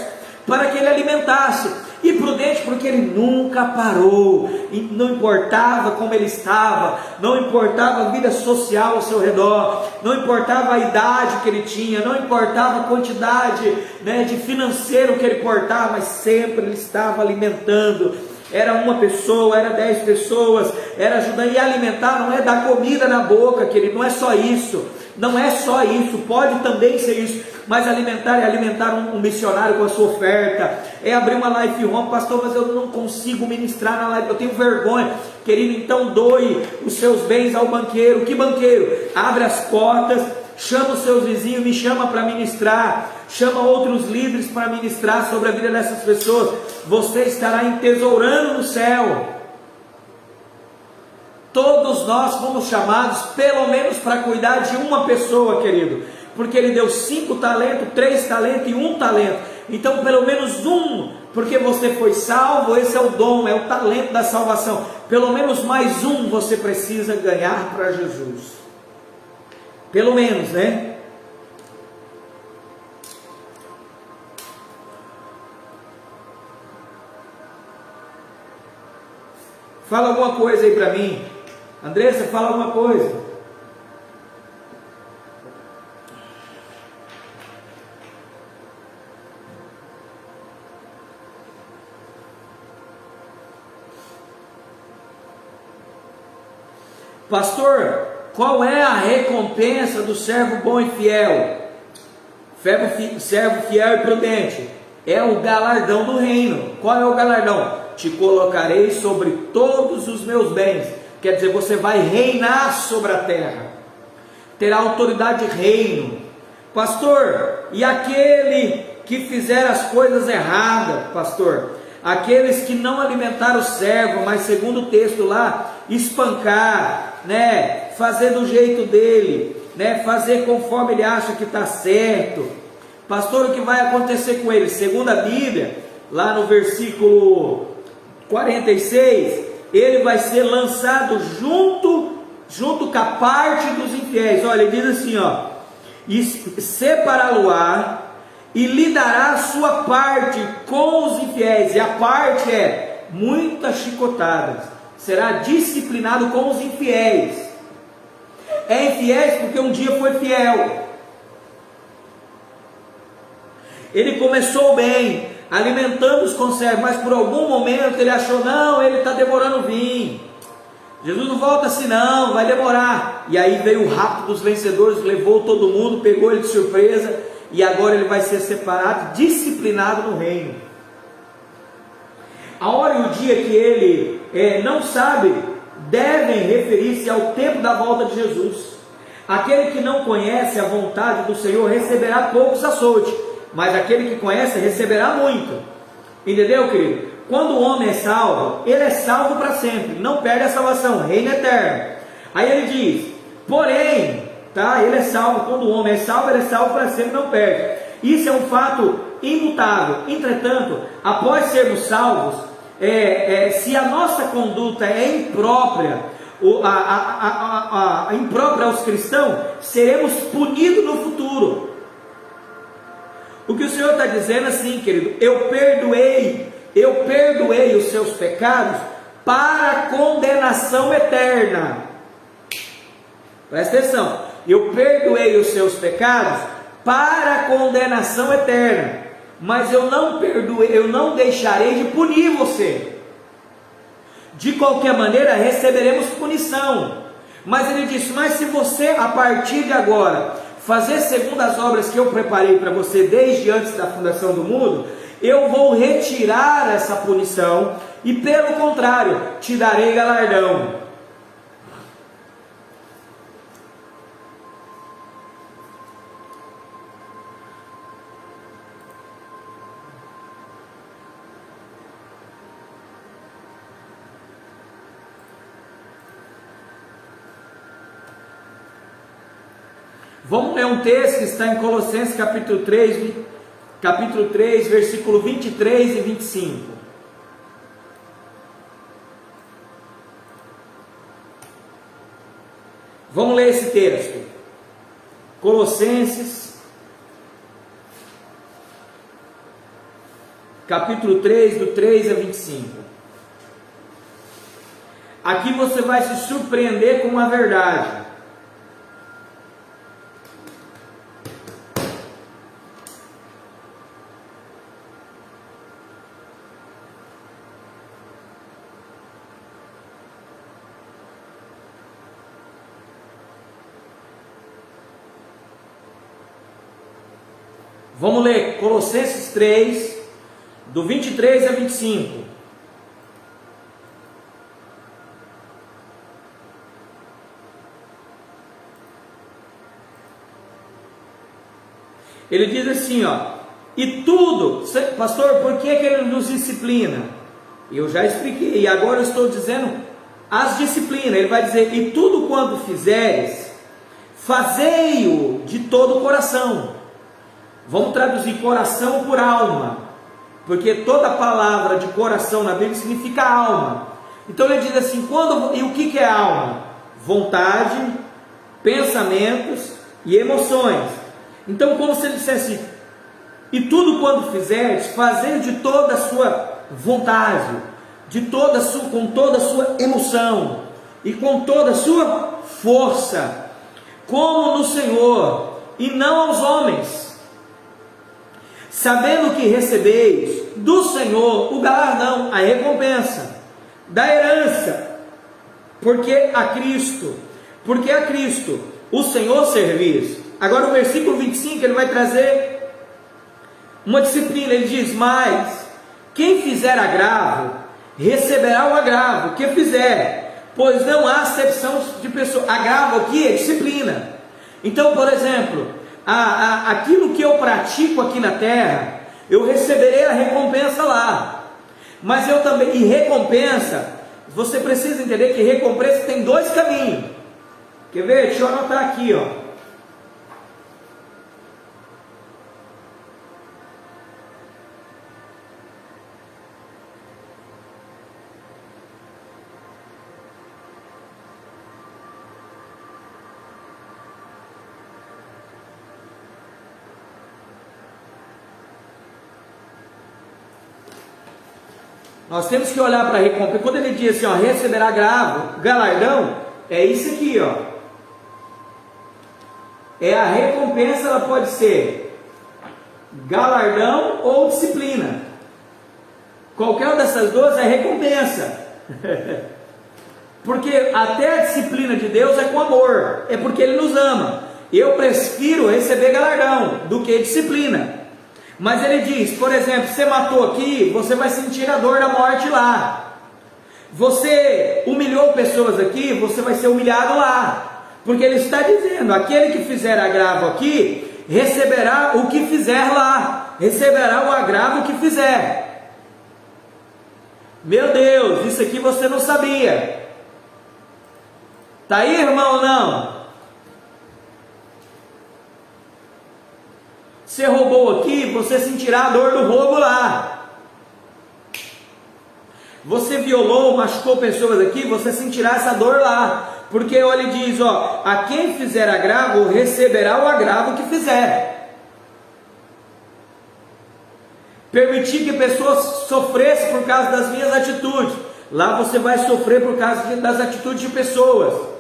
para que ele alimentasse. E prudente, porque ele nunca parou, e não importava como ele estava, não importava a vida social ao seu redor, não importava a idade que ele tinha, não importava a quantidade, né, de financeiro que ele portava, mas sempre ele estava alimentando. Era uma pessoa, era 10 pessoas, era ajudando. E alimentar não é dar comida na boca, querido, não é só isso. Não é só isso, pode também ser isso, mas alimentar é alimentar um missionário com a sua oferta, é abrir uma life home. Pastor, mas eu não consigo ministrar na life, eu tenho vergonha. Querido, então doe os seus bens ao banqueiro. Que banqueiro? Abre as portas, chama os seus vizinhos, me chama para ministrar, chama outros líderes para ministrar sobre a vida dessas pessoas. Você estará entesourando no céu. Todos nós fomos chamados pelo menos para cuidar de uma pessoa, querido, porque ele deu 5 talentos, 3 talentos e 1 talento. Então pelo menos um, porque você foi salvo. Esse é o dom, é o talento da salvação. Pelo menos mais um você precisa ganhar para Jesus, pelo menos, né? Fala alguma coisa aí para mim. Andressa, fala alguma coisa. Pastor, qual é a recompensa do servo bom e fiel? Servo fiel e prudente. É o galardão do reino. Qual é o galardão? Te colocarei sobre todos os meus bens. Quer dizer, você vai reinar sobre a terra, terá autoridade de reino. Pastor, e aquele que fizer as coisas erradas, pastor? Aqueles que não alimentaram o servo, mas segundo o texto lá, espancar, né? Fazer do jeito dele, né? Fazer conforme ele acha que está certo. Pastor, o que vai acontecer com ele? Segundo a Bíblia, lá no versículo 46, ele vai ser lançado junto com a parte dos infiéis. Olha, ele diz assim, ó: e separá-lo-á e lhe dará a sua parte com os infiéis. E a parte é muitas chicotadas. Será disciplinado com os infiéis. É infiéis porque um dia foi fiel. Ele começou bem, alimentando os conservos, mas por algum momento ele achou, não, ele está demorando a vir. Jesus não volta assim não, vai demorar. E aí veio o rapto dos vencedores, levou todo mundo, pegou ele de surpresa, e agora ele vai ser separado, disciplinado no reino. A hora e o dia que ele não sabe, devem referir-se ao tempo da volta de Jesus. Aquele que não conhece a vontade do Senhor receberá poucos açoites, mas aquele que conhece receberá muito. Entendeu, querido? Quando o homem é salvo, ele é salvo para sempre, não perde a salvação, reino eterno. Aí ele diz, porém, tá? Ele é salvo, quando o homem é salvo, ele é salvo para sempre, não perde. Isso é um fato imutável. Entretanto, após sermos salvos, se a nossa conduta é imprópria, imprópria aos cristãos, seremos punidos no futuro. O que o Senhor está dizendo assim, querido, eu perdoei os seus pecados para condenação eterna. Presta atenção, eu perdoei os seus pecados para condenação eterna, mas eu não deixarei de punir você. De qualquer maneira receberemos punição. Mas ele disse, mas se você a partir de agora fazer segundo as obras que eu preparei para você desde antes da fundação do mundo, eu vou retirar essa punição e pelo contrário, te darei galardão. Vamos ler um texto que está em Colossenses capítulo 3, versículo 23 e 25. Vamos ler esse texto. Colossenses, capítulo 3, do 3 a 25. Aqui você vai se surpreender com uma verdade. Vamos ler Colossenses 3, do 23 a 25. Ele diz assim, e tudo, pastor, por que ele nos disciplina? Eu já expliquei, e agora eu estou dizendo as disciplinas. Ele vai dizer, e tudo quanto fizeres, fazei-o de todo o coração. Vamos traduzir coração por alma, porque toda palavra de coração na Bíblia significa alma. Então ele diz assim, e o que é alma? Vontade, pensamentos e emoções. Então como se ele dissesse, e tudo quando fizeres, fazei de toda a sua vontade, com toda a sua emoção e com toda a sua força, como no Senhor e não aos homens, sabendo que recebeis do Senhor o galardão, a recompensa da herança, porque a Cristo o Senhor servis. Agora o versículo 25, ele vai trazer uma disciplina. Ele diz, mas quem fizer agravo, receberá o agravo que fizer, pois não há acepção de pessoa. Agravo aqui é disciplina. Então, por exemplo, aquilo que eu pratico aqui na terra, eu receberei a recompensa lá. Mas eu também, e recompensa, você precisa entender que recompensa tem dois caminhos. Quer ver? Deixa eu anotar aqui, Nós temos que olhar para a recompensa. Quando ele diz assim, receberá galardão, é isso aqui, É a recompensa, ela pode ser galardão ou disciplina. Qualquer uma dessas duas é recompensa. Porque até a disciplina de Deus é com amor, é porque Ele nos ama. Eu prefiro receber galardão do que disciplina. Mas Ele diz, por exemplo, você matou aqui, você vai sentir a dor da morte lá. Você humilhou pessoas aqui, você vai ser humilhado lá. Porque Ele está dizendo, aquele que fizer agravo aqui, receberá o que fizer lá, receberá o agravo que fizer. Meu Deus, isso aqui você não sabia. Está aí, irmão, ou não? Você roubou aqui, você sentirá a dor do roubo lá. Você violou, machucou pessoas aqui, você sentirá essa dor lá. Porque olha, ele diz, ó, a quem fizer agravo, receberá o agravo que fizer. Permitir que pessoas sofressem por causa das minhas atitudes. Lá você vai sofrer por causa das atitudes de pessoas.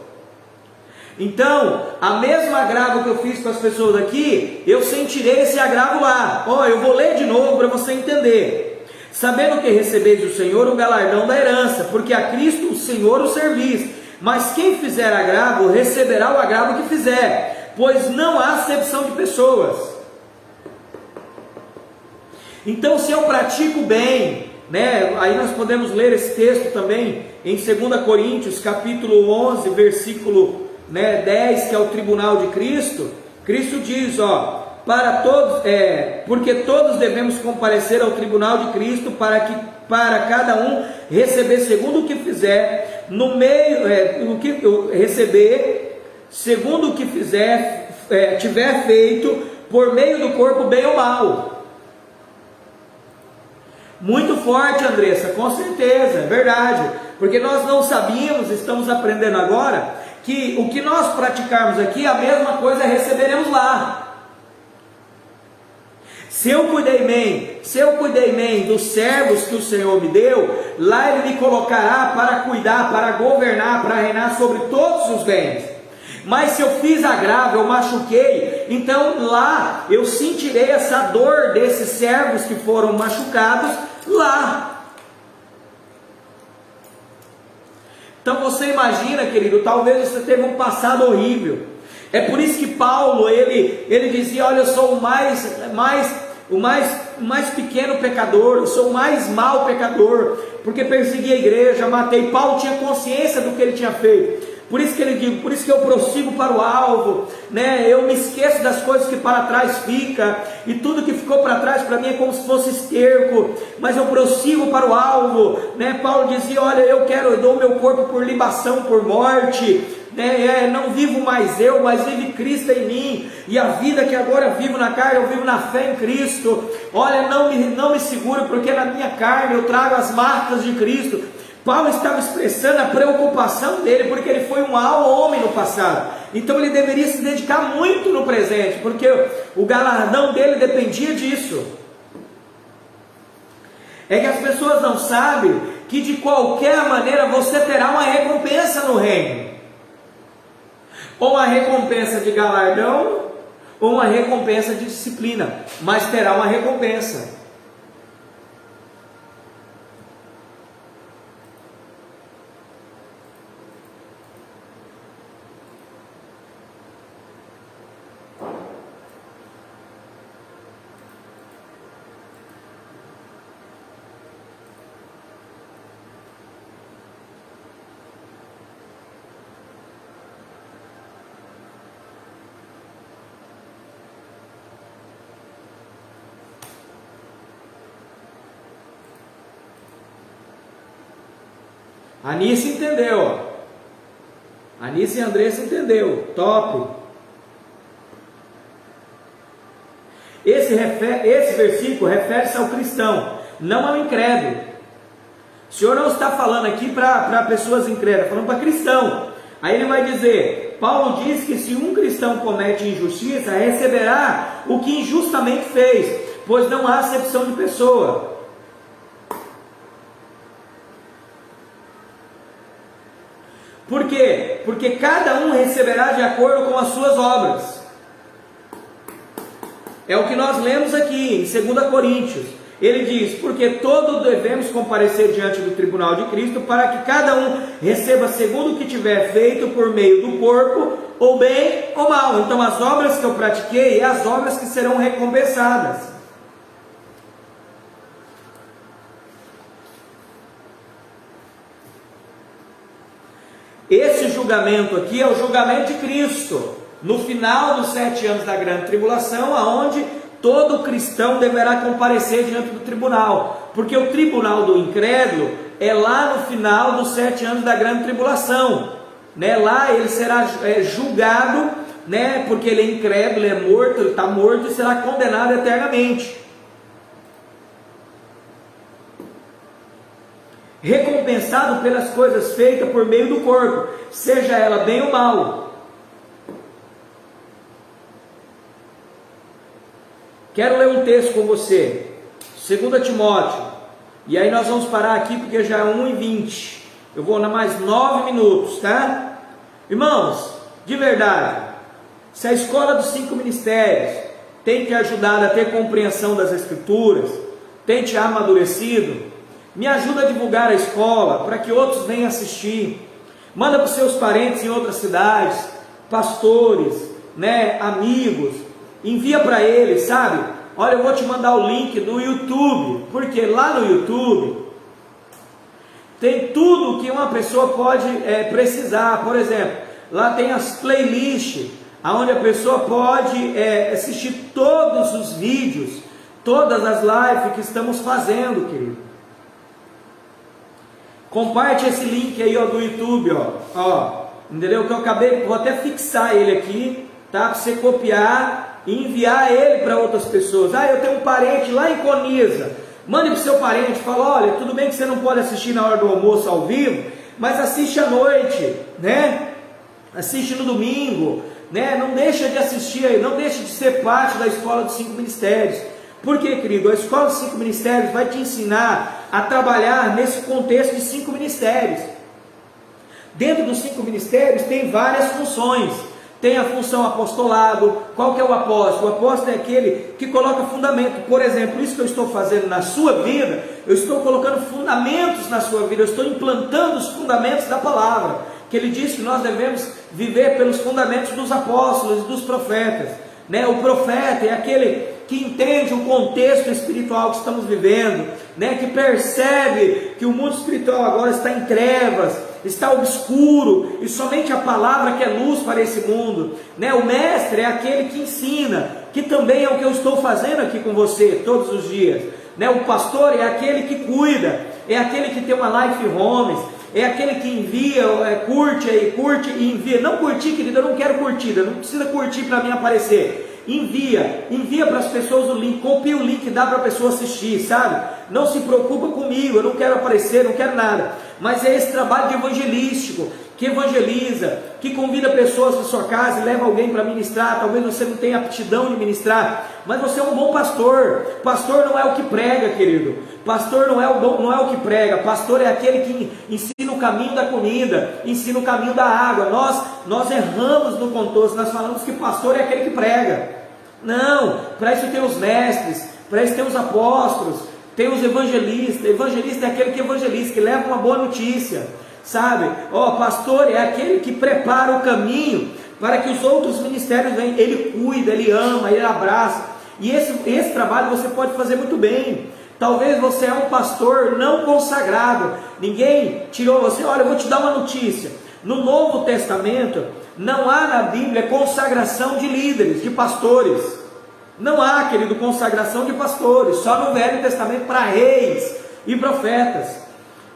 Então, a mesma agravo que eu fiz com as pessoas aqui, eu sentirei esse agravo lá. Ó, eu vou ler de novo para você entender. Sabendo que recebeis do Senhor o galardão da herança, porque a Cristo o Senhor o servis. Mas quem fizer agravo, receberá o agravo que fizer, pois não há acepção de pessoas. Então, se eu pratico bem, né, aí nós podemos ler esse texto também em 2 Coríntios, capítulo 11, versículo 10, que é o tribunal de Cristo. Cristo diz, ó, para todos, porque todos devemos comparecer ao tribunal de Cristo, para cada um receber segundo o que fizer, no meio, o que receber, segundo o que fizer, tiver feito, por meio do corpo, bem ou mal. Muito forte, Andressa, com certeza, é verdade, porque nós não sabíamos, estamos aprendendo agora, que o que nós praticarmos aqui, a mesma coisa receberemos lá. Se eu cuidei bem dos servos que o Senhor me deu, lá Ele me colocará para cuidar, para governar, para reinar sobre todos os bens. Mas se eu fiz agravo, eu machuquei, então lá eu sentirei essa dor desses servos que foram machucados lá. Então você imagina, querido, talvez você teve um passado horrível. É por isso que Paulo, ele dizia, olha, eu sou o mais pequeno pecador, eu sou o mais mau pecador, porque persegui a igreja, matei. Paulo tinha consciência do que ele tinha feito. Por isso que ele diz, por isso que eu prossigo para o alvo, né? Eu me esqueço das coisas que para trás fica, e tudo que ficou para trás para mim é como se fosse esterco, mas eu prossigo para o alvo, né? Paulo dizia, olha, eu dou meu corpo por libação, por morte, né? Não vivo mais eu, mas vive Cristo em mim, e a vida que agora vivo na carne, eu vivo na fé em Cristo. Olha, não me seguro, porque na minha carne eu trago as marcas de Cristo. Paulo estava expressando a preocupação dele, porque ele foi um mau homem no passado, então ele deveria se dedicar muito no presente, porque o galardão dele dependia disso. É que as pessoas não sabem que de qualquer maneira você terá uma recompensa no reino, ou uma recompensa de galardão, ou uma recompensa de disciplina, mas terá uma recompensa. A Anice entendeu, ó. A Anice e a Andressa entendeu, top. Esse versículo refere-se ao cristão, não ao incrédulo. O Senhor não está falando aqui para pessoas incrédulas, falando para cristão. Aí ele vai dizer, Paulo diz que se um cristão comete injustiça, receberá o que injustamente fez, pois não há acepção de pessoa. Por quê? Porque cada um receberá de acordo com as suas obras. É o que nós lemos aqui em 2 Coríntios. Ele diz: porque todos devemos comparecer diante do tribunal de Cristo, para que cada um receba segundo o que tiver feito por meio do corpo, ou bem ou mal. Então as obras que eu pratiquei, é as obras que serão recompensadas. Esse julgamento aqui é o julgamento de Cristo, no final dos 7 anos da grande tribulação, aonde todo cristão deverá comparecer diante do tribunal, porque o tribunal do incrédulo é lá no final dos 7 anos da grande tribulação, né? Lá ele será julgado, né? Porque ele é incrédulo, ele é morto, ele está morto e será condenado eternamente. Recompensado pelas coisas feitas por meio do corpo, seja ela bem ou mal. Quero ler um texto com você, 2 Timóteo, e aí nós vamos parar aqui porque já é 1h20, eu vou dar mais 9 minutos, tá? Irmãos, de verdade, se a escola dos 5 ministérios tem te ajudado a ter compreensão das Escrituras, tem te amadurecido, me ajuda a divulgar a escola, para que outros venham assistir, manda para os seus parentes em outras cidades, pastores, né, amigos, envia para eles, sabe? Olha, eu vou te mandar o link do YouTube, porque lá no YouTube tem tudo que uma pessoa pode precisar. Por exemplo, lá tem as playlists, onde a pessoa pode assistir todos os vídeos, todas as lives que estamos fazendo, querido. Compartilhe esse link aí, ó, do YouTube, ó, entendeu? Que eu acabei, vou até fixar ele aqui, tá? Para você copiar e enviar ele para outras pessoas. Ah, eu tenho um parente lá em Coniza. Mande para o seu parente, fala: olha, tudo bem que você não pode assistir na hora do almoço ao vivo, mas assiste à noite, né? Assiste no domingo, né? Não deixa de assistir, não deixa de ser parte da escola dos 5 ministérios. Por quê, querido? A escola dos 5 ministérios vai te ensinar a trabalhar nesse contexto de 5 ministérios. Dentro dos 5 ministérios tem várias funções. Tem a função apostolado. Qual que é o apóstolo? O apóstolo é aquele que coloca fundamento. Por exemplo, isso que eu estou fazendo na sua vida, eu estou colocando fundamentos na sua vida, eu estou implantando os fundamentos da palavra, que ele diz que nós devemos viver pelos fundamentos dos apóstolos e dos profetas, né? O profeta é aquele que entende o contexto espiritual que estamos vivendo, né? Que percebe que o mundo espiritual agora está em trevas, está obscuro, e somente a palavra que é luz para esse mundo, né? O mestre é aquele que ensina, que também é o que eu estou fazendo aqui com você todos os dias, né? O pastor é aquele que cuida, é aquele que tem uma life homes, é aquele que envia, curte e envia. Não curtir, querido, eu não quero curtida, não precisa curtir para mim aparecer. Envia para as pessoas o link, copia o link e dá para a pessoa assistir, sabe? Não se preocupa comigo, eu não quero aparecer, não quero nada, mas é esse trabalho de evangelístico, que evangeliza, que convida pessoas para sua casa e leva alguém para ministrar. Talvez você não tenha aptidão de ministrar, mas você é um bom pastor. Pastor não é o que prega, querido. Pastor não é o que prega. Pastor é aquele que ensina o caminho da comida, ensina o caminho da água. Nós erramos no contexto, nós falamos que pastor é aquele que prega. Não, para isso tem os mestres, para isso tem os apóstolos, tem os evangelistas. Evangelista é aquele que evangeliza, que leva uma boa notícia, sabe? Pastor é aquele que prepara o caminho para que os outros ministérios venham. Ele cuida, ele ama, ele abraça. E esse trabalho você pode fazer muito bem. Talvez você é um pastor não consagrado, ninguém tirou você. Olha, eu vou te dar uma notícia: no Novo Testamento não há na Bíblia consagração de líderes, de pastores. Não há, querido, consagração de pastores, só no Velho Testamento para reis e profetas.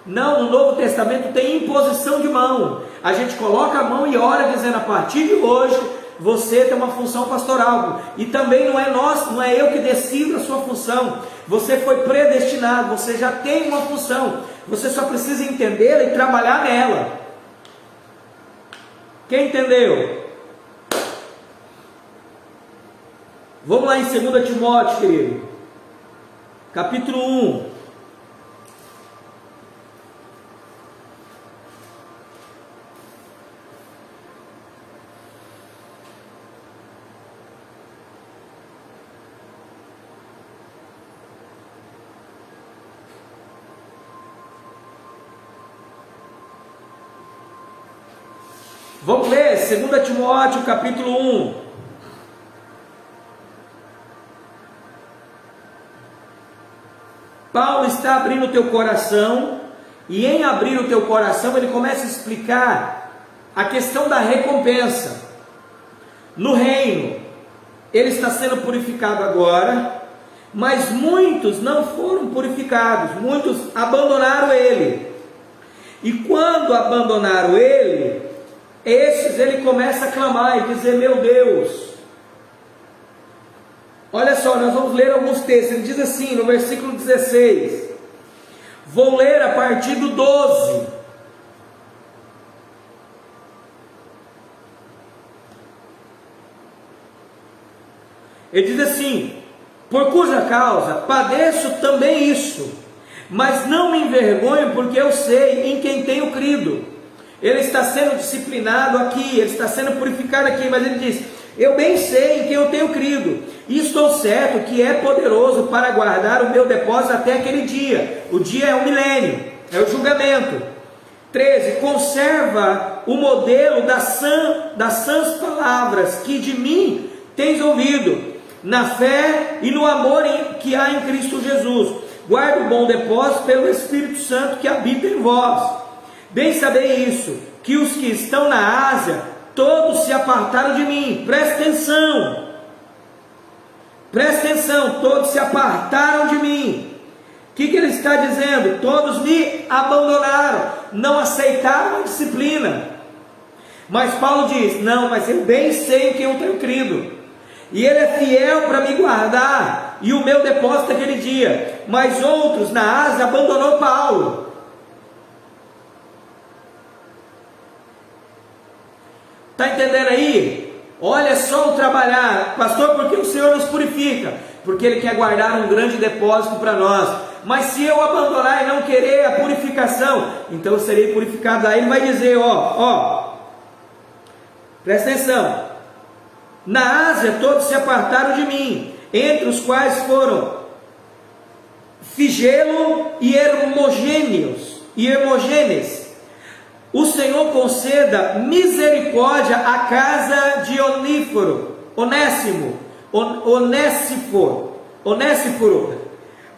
Não, no Novo Testamento tem imposição de mão. A gente coloca a mão e ora dizendo: a partir de hoje você tem uma função pastoral. E também não é eu que decido a sua função. Você foi predestinado, você já tem uma função. Você só precisa entendê-la e trabalhar nela. Quem entendeu? Vamos lá em 2 Timóteo, querido, capítulo 1. Vamos ler 2 Timóteo capítulo 1. Paulo está abrindo o teu coração, e em abrir o teu coração ele começa a explicar a questão da recompensa. No reino, ele está sendo purificado agora, mas muitos não foram purificados, muitos abandonaram ele. E quando abandonaram ele, esses ele começa a clamar e dizer: meu Deus. Olha só, nós vamos ler alguns textos. Ele diz assim no versículo 16, vou ler a partir do 12. Ele diz assim: por cuja causa padeço também isso, mas não me envergonho, porque eu sei em quem tenho crido. Ele está sendo disciplinado aqui, ele está sendo purificado aqui, mas ele diz: eu bem sei em quem eu tenho crido, e estou certo que é poderoso para guardar o meu depósito até aquele dia. O dia é o milênio, é o julgamento. 13, conserva o modelo das sãs palavras que de mim tens ouvido, na fé e no amor que há em Cristo Jesus. Guarda o bom depósito pelo Espírito Santo que habita em vós. Bem sabei isso, que os que estão na Ásia, todos se apartaram de mim. Presta atenção, todos se apartaram de mim. O que ele está dizendo? Todos me abandonaram, não aceitaram a disciplina. Mas Paulo diz: não, mas eu bem sei em quem eu tenho crido, e ele é fiel para me guardar, e o meu depósito aquele dia. Mas outros na Ásia abandonou Paulo. Está entendendo aí? Olha só o trabalhar, pastor, porque o Senhor nos purifica? Porque Ele quer guardar um grande depósito para nós. Mas se eu abandonar e não querer a purificação, então eu serei purificado. Aí Ele vai dizer, presta atenção, na Ásia todos se apartaram de mim, entre os quais foram Figelo e Hermogêneos, O Senhor conceda misericórdia à casa de Onésifor,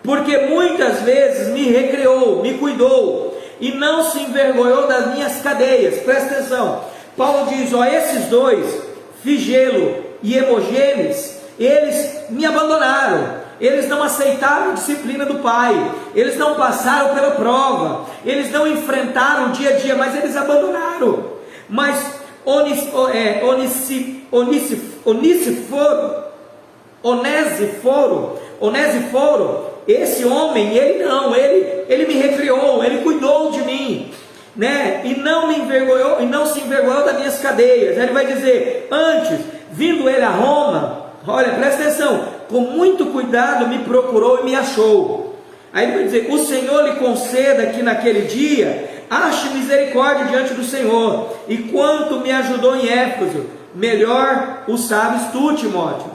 porque muitas vezes me recriou, me cuidou, e não se envergonhou das minhas cadeias. Presta atenção, Paulo diz, esses dois, Figelo e Hermogêneos, eles me abandonaram. Eles não aceitaram a disciplina do Pai, eles não passaram pela prova, eles não enfrentaram o dia a dia, mas eles abandonaram. Mas Onésiforo, esse homem, ele me recriou, ele cuidou de mim, né? E não me envergonhou, e não se envergonhou das minhas cadeias. Ele vai dizer, antes, vindo ele a Roma, olha, presta atenção, com muito cuidado me procurou e me achou. Aí ele vai dizer, o Senhor lhe conceda que naquele dia ache misericórdia diante do Senhor, e quanto me ajudou em Éfeso, melhor o sabes tu, Timóteo.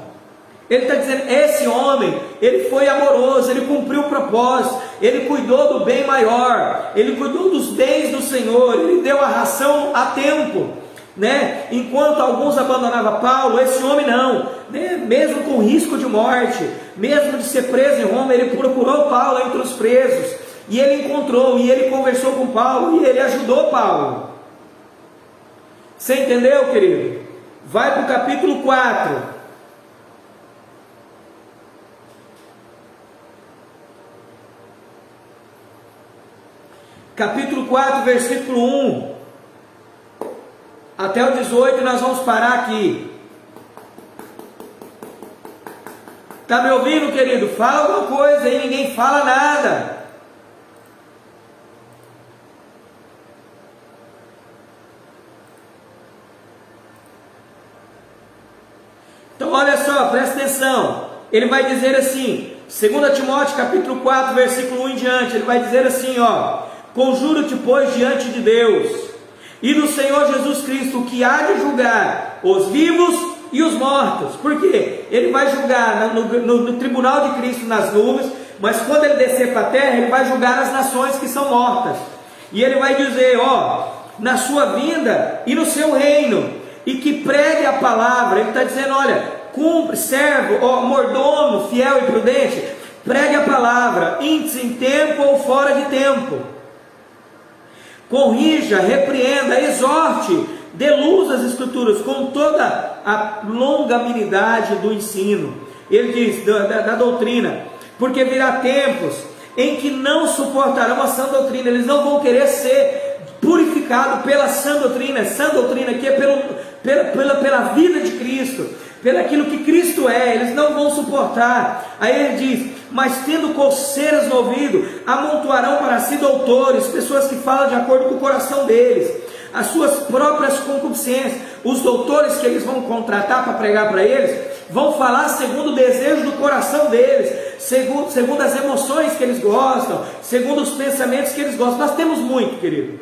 Ele está dizendo, esse homem, ele foi amoroso, ele cumpriu o propósito, ele cuidou do bem maior, ele cuidou dos bens do Senhor, ele deu a ração a tempo, né? Enquanto alguns abandonavam Paulo, esse homem não, né? Mesmo com risco de morte, mesmo de ser preso em Roma, ele procurou Paulo entre os presos, e ele encontrou, e ele conversou com Paulo, e ele ajudou Paulo. Você entendeu, querido? Vai para o capítulo 4. Capítulo 4, versículo 1 até o 18, nós vamos parar aqui. Está me ouvindo, querido? Fala alguma coisa aí, ninguém fala nada. Então olha só, presta atenção. Ele vai dizer assim, 2 Timóteo capítulo 4, versículo 1 em diante, ele vai dizer assim, conjuro-te, pois, diante de Deus e do Senhor Jesus Cristo, que há de julgar os vivos e os mortos. Por quê? Ele vai julgar no tribunal de Cristo nas nuvens, mas quando ele descer para a terra, ele vai julgar as nações que são mortas. E ele vai dizer, na sua vinda e no seu reino, e que pregue a palavra. Ele está dizendo, olha, cumpre, servo, mordomo, fiel e prudente, pregue a palavra, índice em tempo ou fora de tempo, corrija, repreenda, exorte, dê luz às escrituras, com toda a longanimidade do ensino. Ele diz, da doutrina, porque virá tempos em que não suportarão a sã doutrina, eles não vão querer ser purificados pela sã doutrina que é pela vida de Cristo, pelo aquilo que Cristo é, eles não vão suportar. Aí ele diz, mas tendo coceiras no ouvido, amontoarão para si doutores, pessoas que falam de acordo com o coração deles, as suas próprias concupiscências. Os doutores que eles vão contratar para pregar para eles, vão falar segundo o desejo do coração deles, segundo as emoções que eles gostam, segundo os pensamentos que eles gostam. Nós temos muito, querido.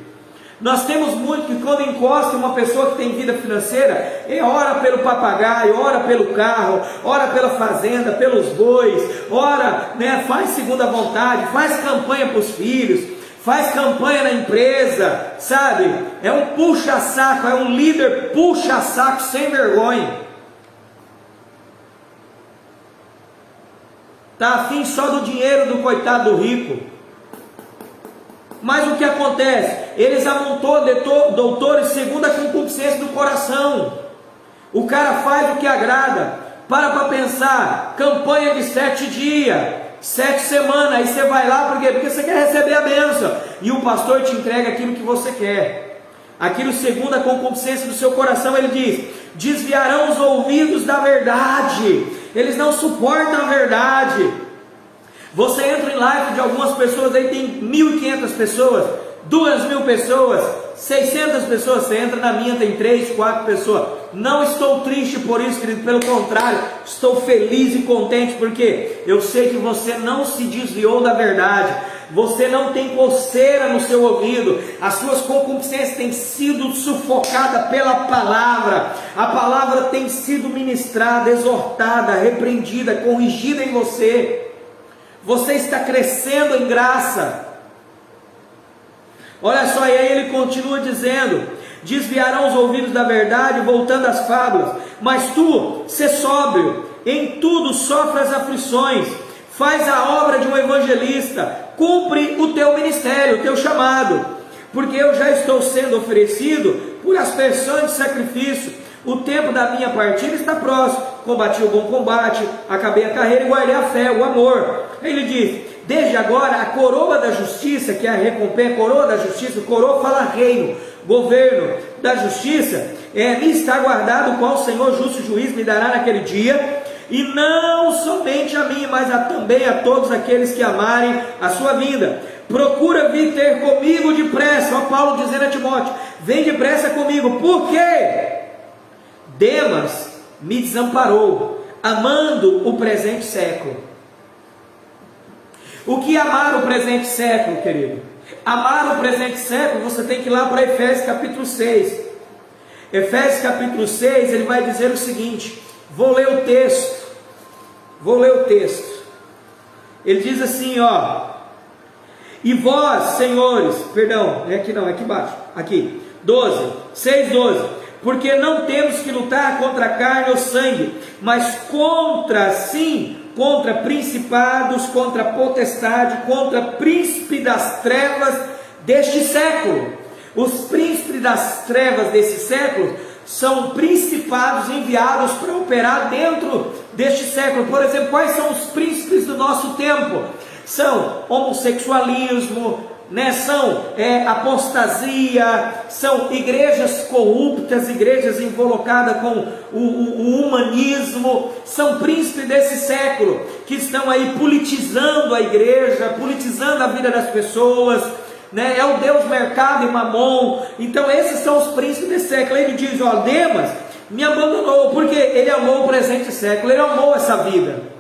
Nós temos muito que quando encosta uma pessoa que tem vida financeira, ora pelo papagaio, ora pelo carro, ora pela fazenda, pelos bois, ora, faz segundo a vontade, faz campanha para os filhos, faz campanha na empresa, sabe? É um puxa-saco, é um líder puxa-saco sem vergonha. Está afim só do dinheiro do coitado do rico. Mas o que acontece? Eles amontoam doutores segundo a concupiscência do coração. O cara faz o que agrada. Para pensar, campanha de 7 dias, 7 semanas, aí você vai lá, por quê? Porque você quer receber a bênção, e o pastor te entrega aquilo que você quer, aquilo segundo a concupiscência do seu coração. Ele diz, desviarão os ouvidos da verdade, eles não suportam a verdade. Você entra em live de algumas pessoas, aí tem 1.500 pessoas, 2.000 pessoas, 600 pessoas. Você entra na minha, tem 3, 4 pessoas. Não estou triste por isso, querido, pelo contrário, estou feliz e contente, porque eu sei que você não se desviou da verdade, você não tem coceira no seu ouvido, as suas concupiscências têm sido sufocadas pela palavra, a palavra tem sido ministrada, exortada, repreendida, corrigida em você. Você está crescendo em graça. Olha só, e aí ele continua dizendo, desviarão os ouvidos da verdade, voltando às fábulas, mas tu, sê sóbrio, em tudo sofre as aflições, faz a obra de um evangelista, cumpre o teu ministério, o teu chamado, porque eu já estou sendo oferecido por aspersão de sacrifício, o tempo da minha partida está próximo, combati o bom combate, acabei a carreira e guardei a fé, o amor. Ele diz, desde agora a coroa da justiça, que é a recompensa, coroa da justiça, coroa fala reino, governo da justiça, me está guardado, o qual o Senhor justo juiz me dará naquele dia, e não somente a mim, mas também a todos aqueles que amarem a sua vinda. Procura vir ter comigo depressa, ó Paulo dizendo a Timóteo, vem depressa comigo, por quê? Demas me desamparou, amando o presente século. O que é amar o presente século, querido? Amar o presente século, você tem que ir lá para Efésios capítulo 6. Efésios capítulo 6, ele vai dizer o seguinte, vou ler o texto. Ele diz assim, e vós, senhores, perdão, é aqui não, é aqui embaixo, aqui, 6:12, porque não temos que lutar contra a carne ou sangue, mas contra principados, contra potestade, contra príncipe das trevas deste século. Os príncipes das trevas desse século são principados enviados para operar dentro deste século. Por exemplo, quais são os príncipes do nosso tempo? São homossexualismo, são apostasia, são igrejas corruptas, igrejas involucradas com o humanismo, são príncipes desse século, que estão aí politizando a igreja, politizando a vida das pessoas, é o Deus mercado e mamon. Então esses são os príncipes desse século. Ele diz, Demas me abandonou, porque ele amou o presente século, ele amou essa vida.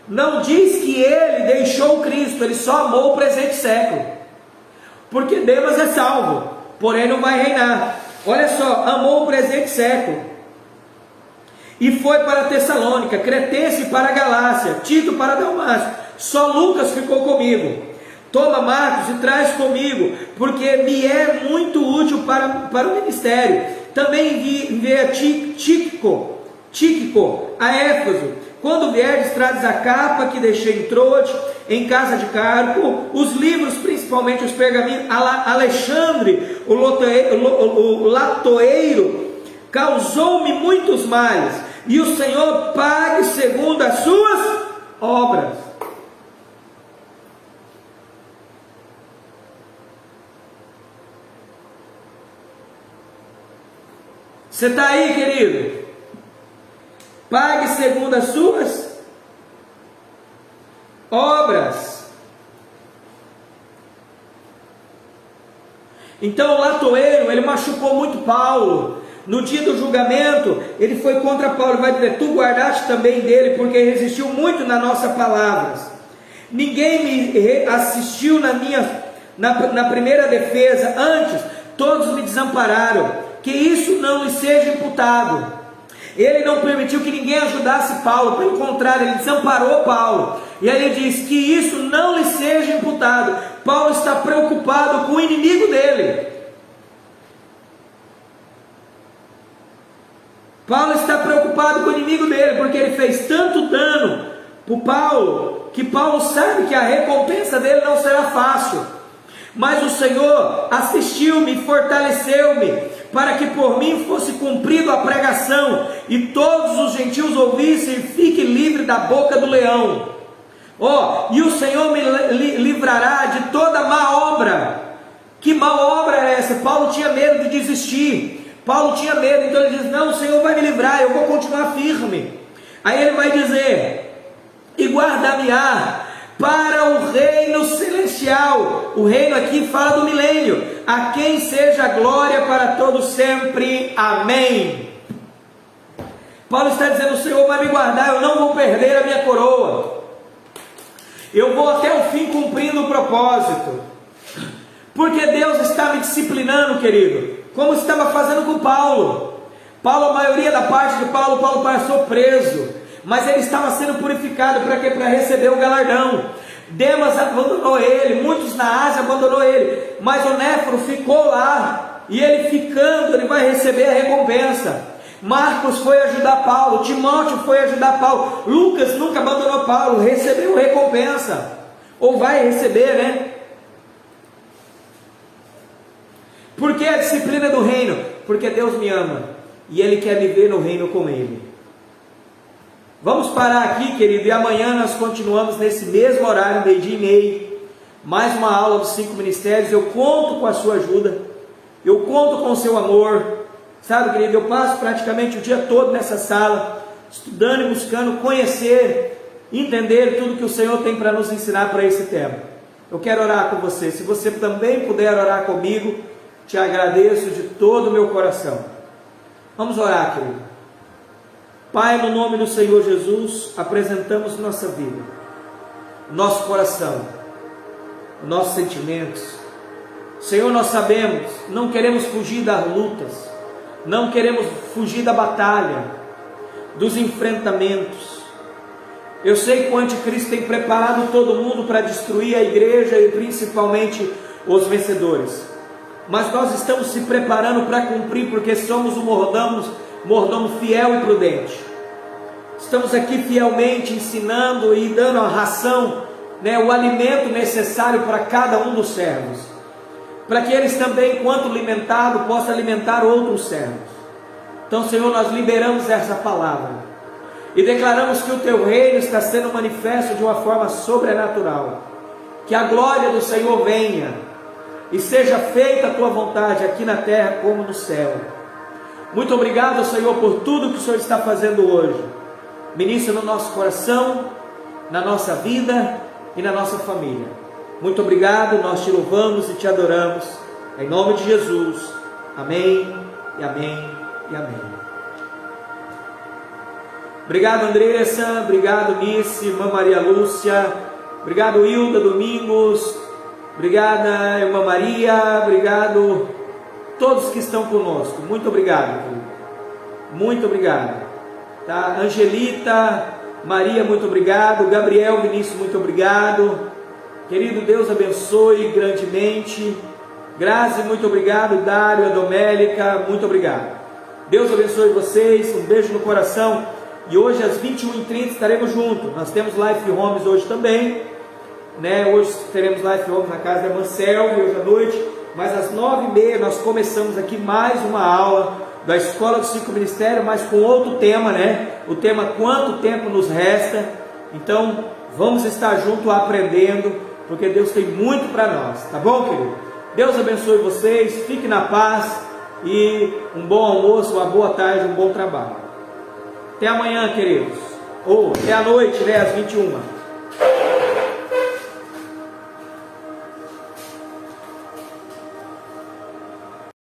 Não diz que ele deixou Cristo, ele só amou o presente século, porque Demas é salvo, porém não vai reinar. Olha só, amou o presente século, e foi para Tessalônica, Cretense para Galácia, Tito para Dalmácia, só Lucas ficou comigo. Toma Marcos e traz comigo, porque me é muito útil para o ministério. Também enviei a Tíquico a Éfeso. Quando vieres, trazes a capa que deixei em Troade, em casa de Carpo, os livros, principalmente os pergaminhos. Alexandre, o latoeiro, causou-me muitos males, e o Senhor pague segundo as suas obras. Você está aí, querido? Pague segundo as suas obras. Então o latoeiro, ele machucou muito Paulo. No dia do julgamento, ele foi contra Paulo, vai dizer: tu guardaste também dele, porque resistiu muito na nossa palavra. Ninguém me assistiu na primeira defesa, antes todos me desampararam. Que isso não lhe seja imputado. Ele não permitiu que ninguém ajudasse Paulo, pelo contrário, ele desamparou Paulo. E aí ele diz: que isso não lhe seja imputado. Paulo está preocupado com o inimigo dele. Paulo está preocupado com o inimigo dele, porque ele fez tanto dano para Paulo, que Paulo sabe que a recompensa dele não será fácil. Mas o Senhor assistiu-me, fortaleceu-me, para que por mim fosse cumprido a pregação, e todos os gentios ouvissem, e fique livre da boca do leão. E o Senhor me livrará de toda má obra. Que má obra é essa? Paulo tinha medo de desistir. Paulo tinha medo, então ele diz: não, o Senhor vai me livrar, eu vou continuar firme. Aí ele vai dizer: e guardar-me-á para o reino celestial. O reino aqui fala do milênio, a quem seja a glória para todos sempre, amém. Paulo está dizendo: o Senhor vai me guardar, eu não vou perder a minha coroa, eu vou até o fim cumprindo o propósito, porque Deus está me disciplinando, querido, como estava fazendo com Paulo. A maioria da parte de Paulo passou preso, mas ele estava sendo purificado para quê? Para receber o galardão. Demas abandonou ele, muitos na Ásia abandonou ele, mas Onéforo ficou lá, e ele ficando, ele vai receber a recompensa. Marcos foi ajudar Paulo, Timóteo foi ajudar Paulo, Lucas nunca abandonou Paulo, recebeu recompensa, ou vai receber, né? Por que a disciplina do reino? Porque Deus me ama, e Ele quer me ver no reino com Ele. Vamos parar aqui, querido, e amanhã nós continuamos nesse mesmo horário, 12:30, mais uma aula dos 5 ministérios. Eu conto com a sua ajuda, eu conto com o seu amor, sabe, querido, eu passo praticamente o dia todo nessa sala, estudando e buscando conhecer, entender tudo que o Senhor tem para nos ensinar para esse tempo. Eu quero orar com você, se você também puder orar comigo, te agradeço de todo o meu coração. Vamos orar, querido. Pai, no nome do Senhor Jesus, apresentamos nossa vida, nosso coração, nossos sentimentos. Senhor, nós sabemos, não queremos fugir das lutas, não queremos fugir da batalha, dos enfrentamentos. Eu sei que o anticristo tem preparado todo mundo para destruir a igreja e principalmente os vencedores, mas nós estamos se preparando para cumprir, porque somos um mordomo fiel e prudente. Estamos aqui fielmente ensinando e dando a ração, o alimento necessário para cada um dos servos, para que eles também, enquanto alimentados, possam alimentar outros servos. Então, Senhor, nós liberamos essa palavra e declaramos que o Teu reino está sendo manifesto de uma forma sobrenatural, que a glória do Senhor venha e seja feita a Tua vontade aqui na terra como no céu. Muito obrigado, Senhor, por tudo que o Senhor está fazendo hoje. Ministra no nosso coração, na nossa vida e na nossa família. Muito obrigado, nós te louvamos e te adoramos, em nome de Jesus, amém, e amém, e amém. Obrigado, Andressa, obrigado, Nice, irmã Maria Lúcia, obrigado, Hilda Domingos, obrigada, irmã Maria, obrigado todos que estão conosco, muito obrigado, querido. Muito obrigado, tá? Angelita, Maria, muito obrigado, Gabriel, Vinícius, muito obrigado, Querido, Deus abençoe grandemente. Grazi, muito obrigado. Dário, Adomélica, muito obrigado. Deus abençoe vocês, um beijo no coração. E hoje às 21h30 estaremos juntos. Nós temos Life Homes hoje também, né? Hoje teremos Life Homes na casa da Mancel, hoje à noite. Mas às 9h30 nós começamos aqui mais uma aula da Escola do Ciclo Ministério, mas com outro tema, né? O tema quanto tempo nos resta. Então vamos estar juntos aprendendo, porque Deus tem muito para nós, tá bom, querido? Deus abençoe vocês, fique na paz e um bom almoço, uma boa tarde, um bom trabalho. Até amanhã, queridos. Ou até a noite, né, às 21h.